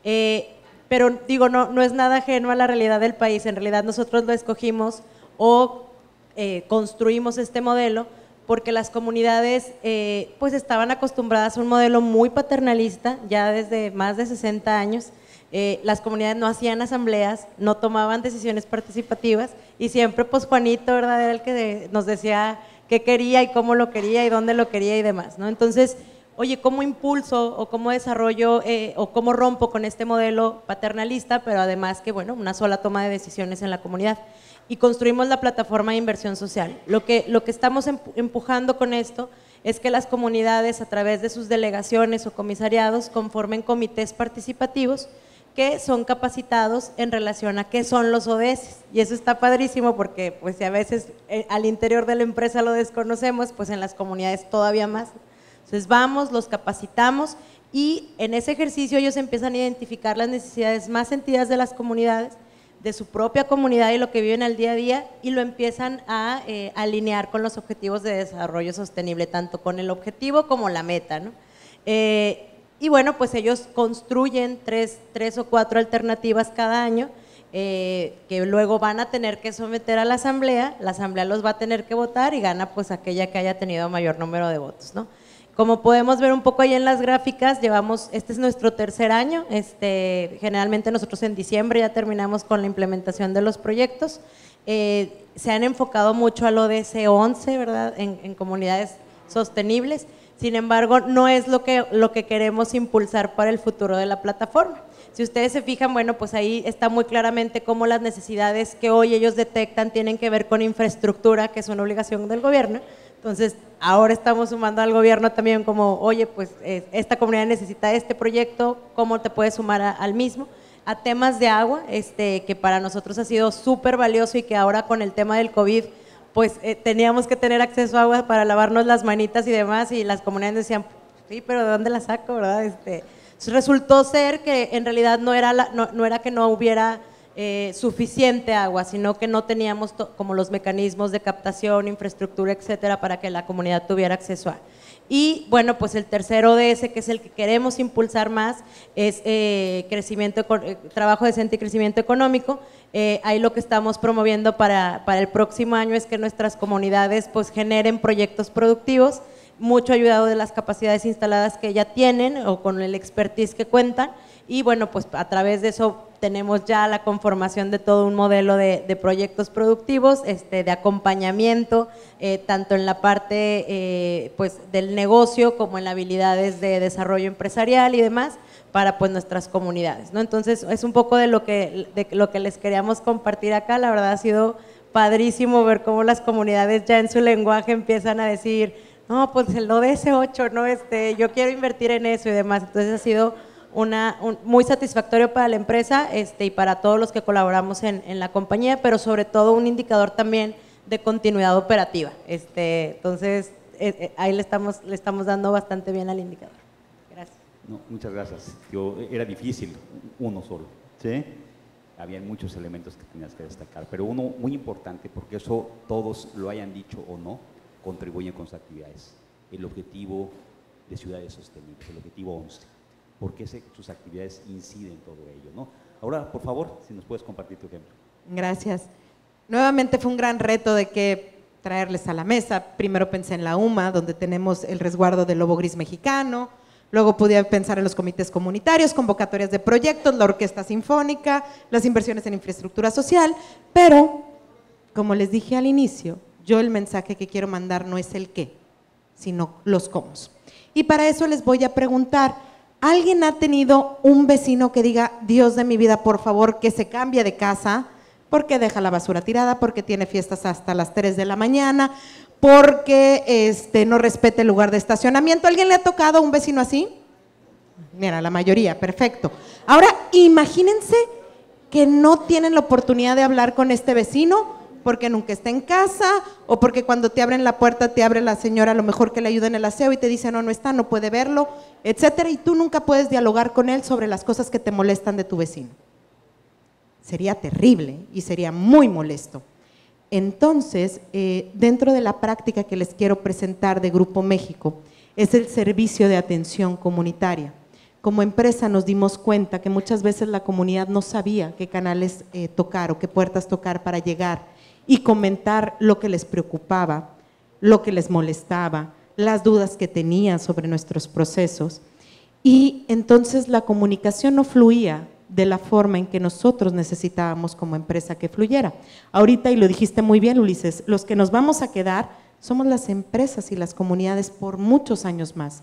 Speaker 3: Pero digo, no es nada ajeno a la realidad del país. En realidad nosotros lo escogimos o construimos este modelo porque las comunidades pues estaban acostumbradas a un modelo muy paternalista ya desde más de 60 años. Las comunidades no hacían asambleas, no tomaban decisiones participativas y siempre pues Juanito, ¿verdad?, era el que nos decía qué quería y cómo lo quería y dónde lo quería y demás, ¿no? Entonces, oye, ¿cómo impulso o cómo desarrollo o cómo rompo con este modelo paternalista, pero además que, bueno, una sola toma de decisiones en la comunidad? Y construimos la plataforma de inversión social. Lo que estamos empujando con esto es que las comunidades, a través de sus delegaciones o comisariados, conformen comités participativos que son capacitados en relación a qué son los ODS. Y eso está padrísimo porque pues si a veces al interior de la empresa lo desconocemos, pues en las comunidades todavía más. Entonces vamos, los capacitamos y en ese ejercicio ellos empiezan a identificar las necesidades más sentidas de las comunidades, de su propia comunidad y lo que viven al día a día, y lo empiezan a alinear con los objetivos de desarrollo sostenible, tanto con el objetivo como la meta, ¿no? Y bueno, pues ellos construyen tres o 4 alternativas cada año que luego van a tener que someter a la asamblea los va a tener que votar y gana pues aquella que haya tenido mayor número de votos, ¿no? Como podemos ver un poco ahí en las gráficas, este es nuestro tercer año, generalmente nosotros en diciembre ya terminamos con la implementación de los proyectos, se han enfocado mucho al ODS 11, ¿verdad?, en comunidades sostenibles. Sin embargo, no es lo que queremos impulsar para el futuro de la plataforma. Si ustedes se fijan, bueno, pues ahí está muy claramente cómo las necesidades que hoy ellos detectan tienen que ver con infraestructura, que es una obligación del gobierno. Entonces, ahora estamos sumando al gobierno también como, oye, pues esta comunidad necesita este proyecto, ¿cómo te puedes sumar al mismo? A temas de agua, que para nosotros ha sido súper valioso y que ahora con el tema del COVID, pues teníamos que tener acceso a agua para lavarnos las manitas y demás, y las comunidades decían, sí, pero ¿de dónde la saco, verdad? Resultó ser que en realidad no era que no hubiera suficiente agua, sino que no teníamos como los mecanismos de captación, infraestructura, etcétera, para que la comunidad tuviera acceso a. Y bueno, pues el tercer ODS, que es el que queremos impulsar más, es trabajo decente y crecimiento económico. Ahí lo que estamos promoviendo para el próximo año es que nuestras comunidades pues generen proyectos productivos, mucho ayudado de las capacidades instaladas que ya tienen o con el expertise que cuentan, y bueno, pues a través de eso tenemos ya la conformación de todo un modelo de proyectos productivos, de acompañamiento, tanto en la parte pues, del negocio como en las habilidades de desarrollo empresarial y demás, para pues, nuestras comunidades, ¿no? Entonces, es un poco de lo que les queríamos compartir acá. La verdad ha sido padrísimo ver cómo las comunidades ya en su lenguaje empiezan a decir, no, pues lo de ese 8, ¿no? Yo quiero invertir en eso y demás. Entonces, ha sido muy satisfactorio para la empresa y para todos los que colaboramos en la compañía, pero sobre todo un indicador también de continuidad operativa. Entonces, ahí le estamos dando bastante bien al indicador. Gracias.
Speaker 1: No, muchas gracias. Era difícil, uno solo, ¿sí? Había muchos elementos que tenías que destacar, pero uno muy importante, porque eso todos lo hayan dicho o no, contribuyen con sus actividades. El objetivo de ciudades sostenibles, el objetivo 11, porque sus actividades inciden en todo ello, ¿no? Ahora, por favor, si nos puedes compartir tu ejemplo.
Speaker 4: Gracias. Nuevamente fue un gran reto de que traerles a la mesa. Primero pensé en la UMA, donde tenemos el resguardo del lobo gris mexicano. Luego pude pensar en los comités comunitarios, convocatorias de proyectos, la orquesta sinfónica, las inversiones en infraestructura social, pero, como les dije al inicio, yo el mensaje que quiero mandar no es el qué, sino los cómo. Y para eso les voy a preguntar, ¿alguien ha tenido un vecino que diga, Dios de mi vida, por favor, que se cambie de casa, porque deja la basura tirada, porque tiene fiestas hasta las 3 de la mañana, porque no respete el lugar de estacionamiento? ¿Alguien le ha tocado un vecino así? Mira, la mayoría, perfecto. Ahora, imagínense que no tienen la oportunidad de hablar con este vecino porque nunca está en casa, o porque cuando te abren la puerta te abre la señora a lo mejor que le ayuda en el aseo y te dice no está, no puede verlo, etcétera, y tú nunca puedes dialogar con él sobre las cosas que te molestan de tu vecino. Sería terrible y sería muy molesto. Entonces, dentro de la práctica que les quiero presentar de Grupo México, es el servicio de atención comunitaria. Como empresa nos dimos cuenta que muchas veces la comunidad no sabía qué canales tocar o qué puertas tocar para llegar y comentar lo que les preocupaba, lo que les molestaba, las dudas que tenían sobre nuestros procesos. Y entonces la comunicación no fluía de la forma en que nosotros necesitábamos como empresa que fluyera. Ahorita, y lo dijiste muy bien, Ulises, los que nos vamos a quedar somos las empresas y las comunidades por muchos años más.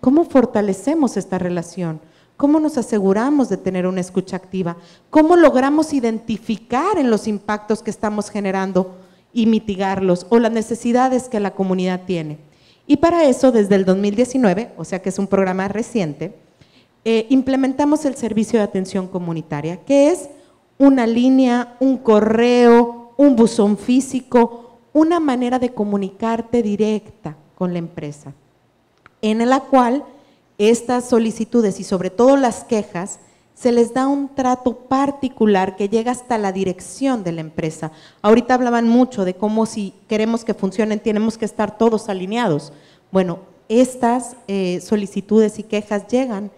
Speaker 4: ¿Cómo fortalecemos esta relación? ¿Cómo nos aseguramos de tener una escucha activa? ¿Cómo logramos identificar en los impactos que estamos generando y mitigarlos, o las necesidades que la comunidad tiene? Y para eso, desde el 2019, o sea que es un programa reciente, implementamos el servicio de atención comunitaria, que es una línea, un correo, un buzón físico, una manera de comunicarte directa con la empresa, en la cual estas solicitudes y sobre todo las quejas, se les da un trato particular que llega hasta la dirección de la empresa. Ahorita hablaban mucho de cómo si queremos que funcionen tenemos que estar todos alineados. Bueno, estas solicitudes y quejas llegan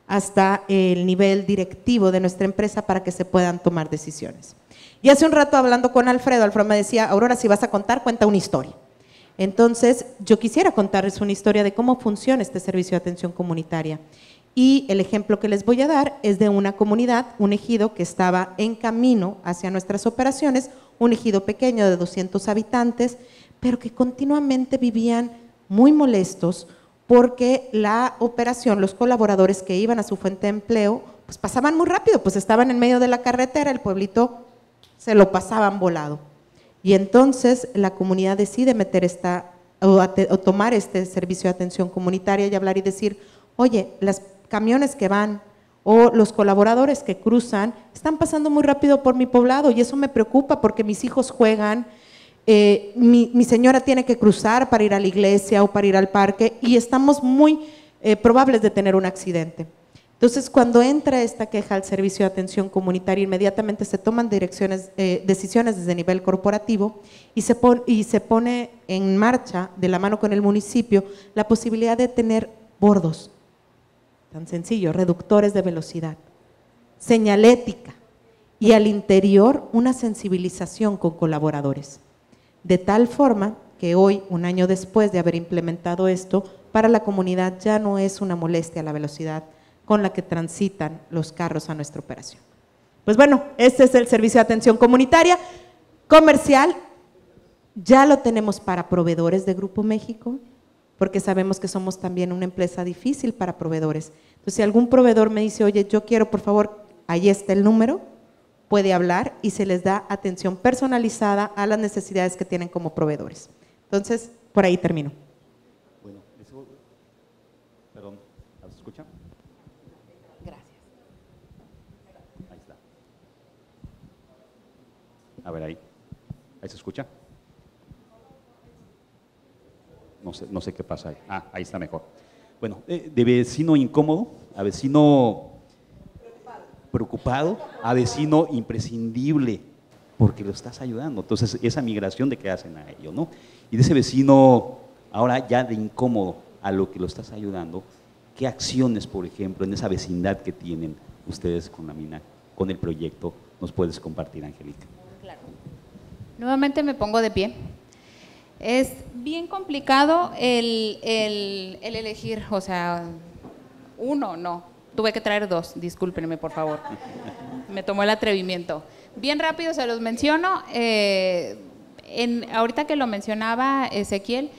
Speaker 4: hasta el nivel directivo de nuestra empresa para que se puedan tomar decisiones. Y hace un rato hablando con Alfredo me decía, Aurora, si vas a contar, cuenta una historia. Entonces, yo quisiera contarles una historia de cómo funciona este servicio de atención comunitaria. Y el ejemplo que les voy a dar es de una comunidad, un ejido que estaba en camino hacia nuestras operaciones, un ejido pequeño de 200 habitantes, pero que continuamente vivían muy molestos porque la operación, los colaboradores que iban a su fuente de empleo, pues pasaban muy rápido, pues estaban en medio de la carretera, el pueblito se lo pasaban volado. Y entonces la comunidad decide meter o tomar este servicio de atención comunitaria y hablar y decir, oye, los camiones que van o los colaboradores que cruzan están pasando muy rápido por mi poblado y eso me preocupa porque mis hijos juegan, mi señora tiene que cruzar para ir a la iglesia o para ir al parque y estamos muy probables de tener un accidente. Entonces, cuando entra esta queja al servicio de atención comunitaria, inmediatamente se toman decisiones desde nivel corporativo y se pone en marcha, de la mano con el municipio, la posibilidad de tener bordos, tan sencillo, reductores de velocidad, señalética y al interior una sensibilización con colaboradores. De tal forma que hoy, un año después de haber implementado esto, para la comunidad ya no es una molestia la velocidad con la que transitan los carros a nuestra operación. Pues bueno, este es el servicio de atención comunitaria. Comercial, ya lo tenemos para proveedores de Grupo México, porque sabemos que somos también una empresa difícil para proveedores. Entonces, si algún proveedor me dice, oye, yo quiero, por favor, ahí está el número, puede hablar y se les da atención personalizada a las necesidades que tienen como proveedores. Entonces, por ahí termino.
Speaker 1: Bueno, eso, perdón, ¿se escucha?
Speaker 5: Gracias.
Speaker 1: Ahí está. A ver, ahí se escucha. No sé qué pasa ahí. Ah, ahí está mejor. Bueno, de vecino incómodo a vecino preocupado, a vecino imprescindible, porque lo estás ayudando. Entonces, esa migración de que hacen a ello, ¿no? Y de ese vecino, ahora ya de incómodo a lo que lo estás ayudando, ¿qué acciones, por ejemplo, en esa vecindad que tienen ustedes con la mina, con el proyecto, nos puedes compartir, Angélica?
Speaker 5: Claro. Nuevamente me pongo de pie. Es bien complicado el elegir, o sea, uno, no. Tuve que traer dos, discúlpenme por favor. Me tomó el atrevimiento. Bien rápido se los menciono. Ahorita que lo mencionaba Ezequiel,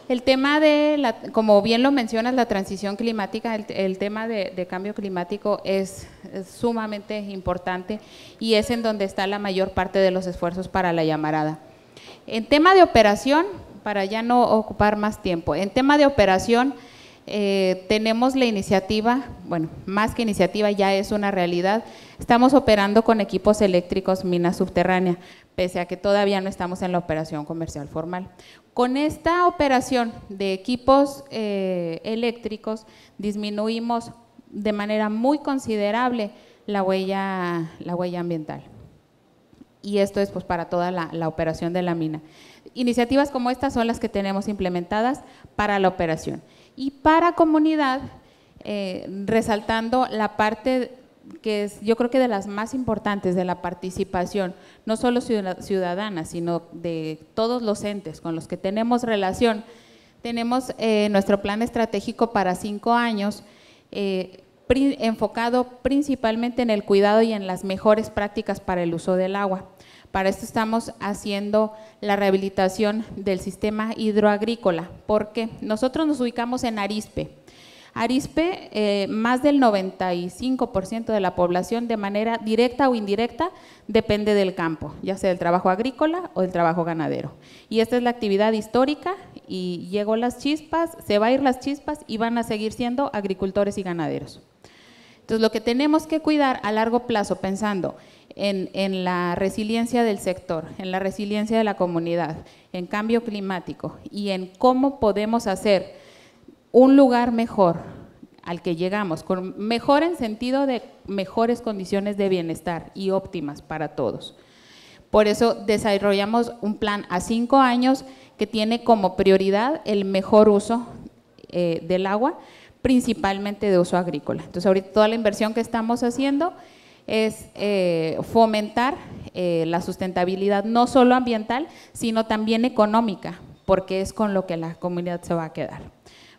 Speaker 5: el tema de, como bien lo mencionas, la transición climática, el tema de cambio climático es sumamente importante y es en donde está la mayor parte de los esfuerzos para la llamarada. En tema de operación, para ya no ocupar más tiempo, en tema de operación tenemos la iniciativa, bueno, más que iniciativa ya es una realidad, estamos operando con equipos eléctricos mina subterránea, pese a que todavía no estamos en la operación comercial formal. Con esta operación de equipos eléctricos disminuimos de manera muy considerable la huella ambiental. Y esto es pues para toda la operación de la mina. Iniciativas como estas son las que tenemos implementadas para la operación. Y para comunidad, resaltando la parte que es yo creo que de las más importantes de la participación, no solo ciudadana, sino de todos los entes con los que tenemos relación. Tenemos nuestro plan estratégico para 5 años, enfocado principalmente en el cuidado y en las mejores prácticas para el uso del agua. Para esto estamos haciendo la rehabilitación del sistema hidroagrícola, porque nosotros nos ubicamos en Arizpe. Arizpe, más del 95% de la población de manera directa o indirecta depende del campo, ya sea del trabajo agrícola o del trabajo ganadero. Y esta es la actividad histórica y llegó las chispas, se va a ir las chispas y van a seguir siendo agricultores y ganaderos. Entonces, lo que tenemos que cuidar a largo plazo, pensando en la resiliencia del sector, en la resiliencia de la comunidad, en cambio climático y en cómo podemos hacer un lugar mejor al que llegamos, mejor en sentido de mejores condiciones de bienestar y óptimas para todos. Por eso desarrollamos un plan a 5 años que tiene como prioridad el mejor uso del agua, principalmente de uso agrícola. Entonces, ahorita toda la inversión que estamos haciendo es fomentar la sustentabilidad no solo ambiental, sino también económica, porque es con lo que la comunidad se va a quedar.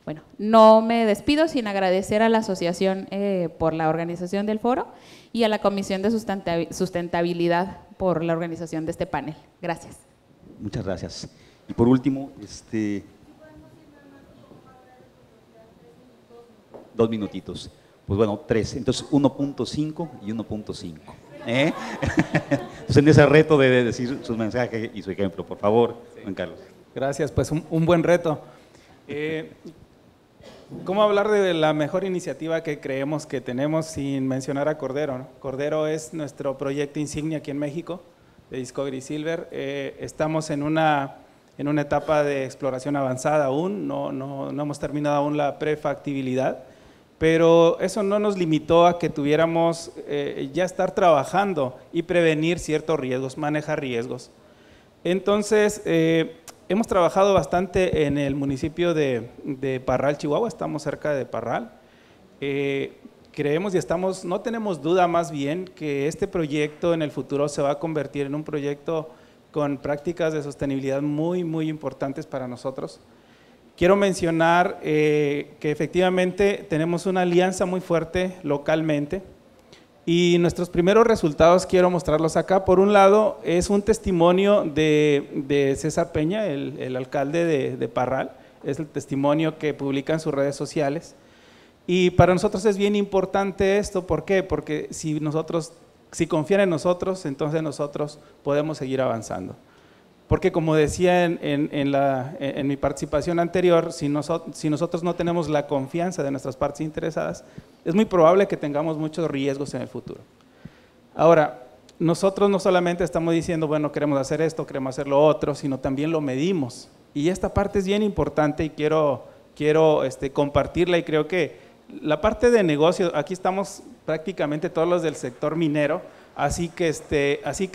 Speaker 5: Bueno, no me despido sin agradecer a la asociación por la organización del foro y a la Comisión de Sustentabilidad por la organización de este panel. Gracias.
Speaker 1: Muchas gracias. Y por último, 2 minutitos. Pues bueno, 3. Entonces, 1.5 y 1.5. Pues en ese reto de decir su mensaje y su ejemplo, por favor, Juan Carlos.
Speaker 6: Gracias, pues un buen reto. ¿Cómo hablar de la mejor iniciativa que creemos que tenemos sin mencionar a Cordero, ¿no? Cordero es nuestro proyecto insignia aquí en México, de Discovery Silver. Estamos en una etapa de exploración avanzada aún, no hemos terminado aún la prefactibilidad, pero eso no nos limitó a que tuviéramos ya estar trabajando y prevenir ciertos riesgos, manejar riesgos. Entonces, hemos trabajado bastante en el municipio de Parral, Chihuahua, estamos cerca de Parral. Creemos y no tenemos duda más bien que este proyecto en el futuro se va a convertir en un proyecto con prácticas de sostenibilidad muy, muy importantes para nosotros. Quiero mencionar que efectivamente tenemos una alianza muy fuerte localmente Y nuestros primeros resultados quiero mostrarlos acá. Por un lado, es un testimonio de César Peña, el alcalde de Parral. Es el testimonio que publica en sus redes sociales. Y para nosotros es bien importante esto. ¿Por qué? Porque si confían en nosotros, entonces nosotros podemos seguir avanzando. Porque como decía en mi participación anterior, si nosotros no tenemos la confianza de nuestras partes interesadas, es muy probable que tengamos muchos riesgos en el futuro. Ahora, nosotros no solamente estamos diciendo, bueno, queremos hacer esto, queremos hacer lo otro, sino también lo medimos. Y esta parte es bien importante y quiero compartirla, y creo que la parte de negocio, aquí estamos prácticamente todos los del sector minero, así que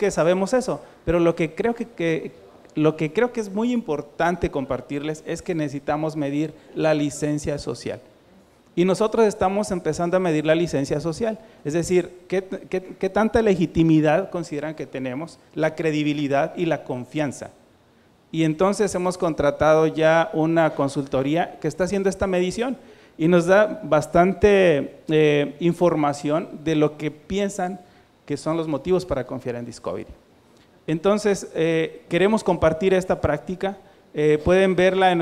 Speaker 6: sabemos eso, pero lo que creo que es muy importante compartirles es que necesitamos medir la licencia social. Y nosotros estamos empezando a medir la licencia social, es decir, ¿qué tanta legitimidad consideran que tenemos, la credibilidad y la confianza? Y entonces hemos contratado ya una consultoría que está haciendo esta medición y nos da bastante información de lo que piensan que son los motivos para confiar en Discovery. Entonces, queremos compartir esta práctica, pueden verla en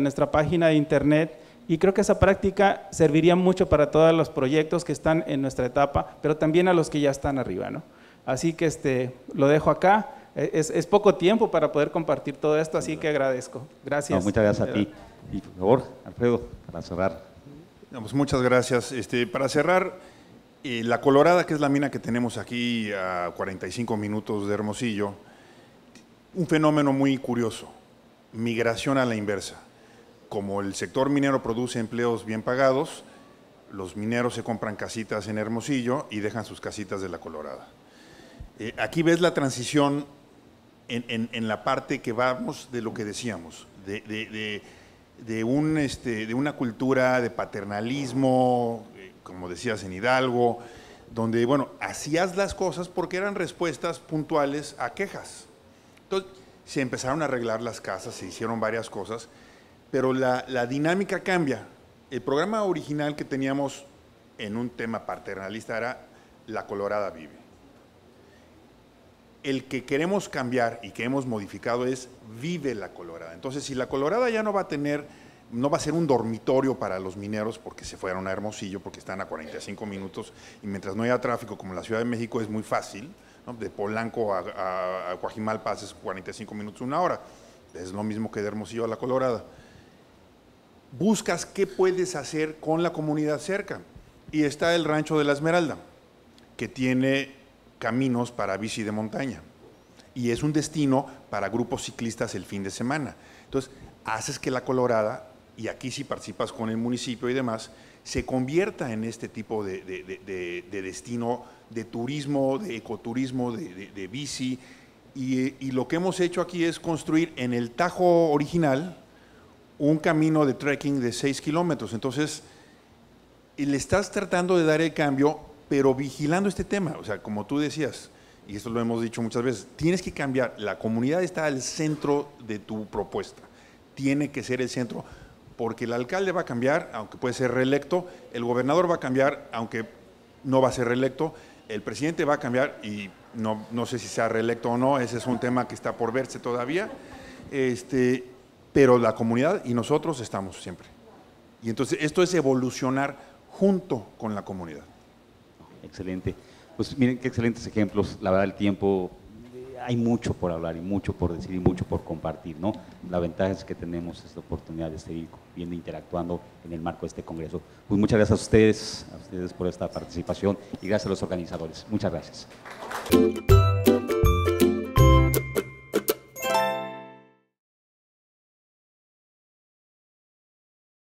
Speaker 6: nuestra página de internet, y creo que esa práctica serviría mucho para todos los proyectos que están en nuestra etapa, pero también a los que ya están arriba, ¿no? Así que lo dejo acá, es poco tiempo para poder compartir todo esto, así que agradezco. Gracias.
Speaker 1: No, muchas gracias a ti. Y por favor, Alfredo, para cerrar.
Speaker 7: Pues muchas gracias. Para cerrar, la Colorada, que es la mina que tenemos aquí a 45 minutos de Hermosillo, un fenómeno muy curioso, migración a la inversa. Como el sector minero produce empleos bien pagados, los mineros se compran casitas en Hermosillo y dejan sus casitas de la Colorada. Aquí ves la transición en la parte que vamos de lo que decíamos, de una cultura de paternalismo, como decías en Hidalgo, donde, bueno, hacías las cosas porque eran respuestas puntuales a quejas. Entonces, se empezaron a arreglar las casas, se hicieron varias cosas, pero la dinámica cambia. El programa original que teníamos en un tema paternalista era La Colorada Vive. El que queremos cambiar y que hemos modificado es Vive la Colorada. Entonces, si la Colorada ya no va a ser un dormitorio para los mineros porque se fueron a Hermosillo, porque están a 45 minutos, y mientras no haya tráfico como en la Ciudad de México es muy fácil, ¿no? De Polanco a Coajimalpa haces 45 minutos, una hora. Es lo mismo que de Hermosillo a la Colorada. Buscas qué puedes hacer con la comunidad cerca. Y está el Rancho de la Esmeralda, que tiene caminos para bici de montaña. Y es un destino para grupos ciclistas el fin de semana. Entonces, haces que la Colorada, y aquí sí participas con el municipio y demás, se convierta en este tipo de destino de turismo, de ecoturismo, de bici. Y lo que hemos hecho aquí es construir en el Tajo original un camino de trekking de 6 kilómetros. Entonces, le estás tratando de dar el cambio, pero vigilando este tema. O sea, como tú decías, y esto lo hemos dicho muchas veces, tienes que cambiar. La comunidad está al centro de tu propuesta. Tiene que ser el centro, porque el alcalde va a cambiar, aunque puede ser reelecto, el gobernador va a cambiar, aunque no va a ser reelecto, el presidente va a cambiar, y no sé si sea reelecto o no, ese es un tema que está por verse todavía, pero la comunidad y nosotros estamos siempre. Y entonces esto es evolucionar junto con la comunidad.
Speaker 1: Excelente. Pues miren qué excelentes ejemplos. La verdad, el tiempo, hay mucho por hablar y mucho por decir y mucho por compartir, ¿no? La ventaja es que tenemos esta oportunidad de seguir viendo, interactuando en el marco de este congreso. Pues muchas gracias a ustedes por esta participación, y gracias a los organizadores. Muchas gracias.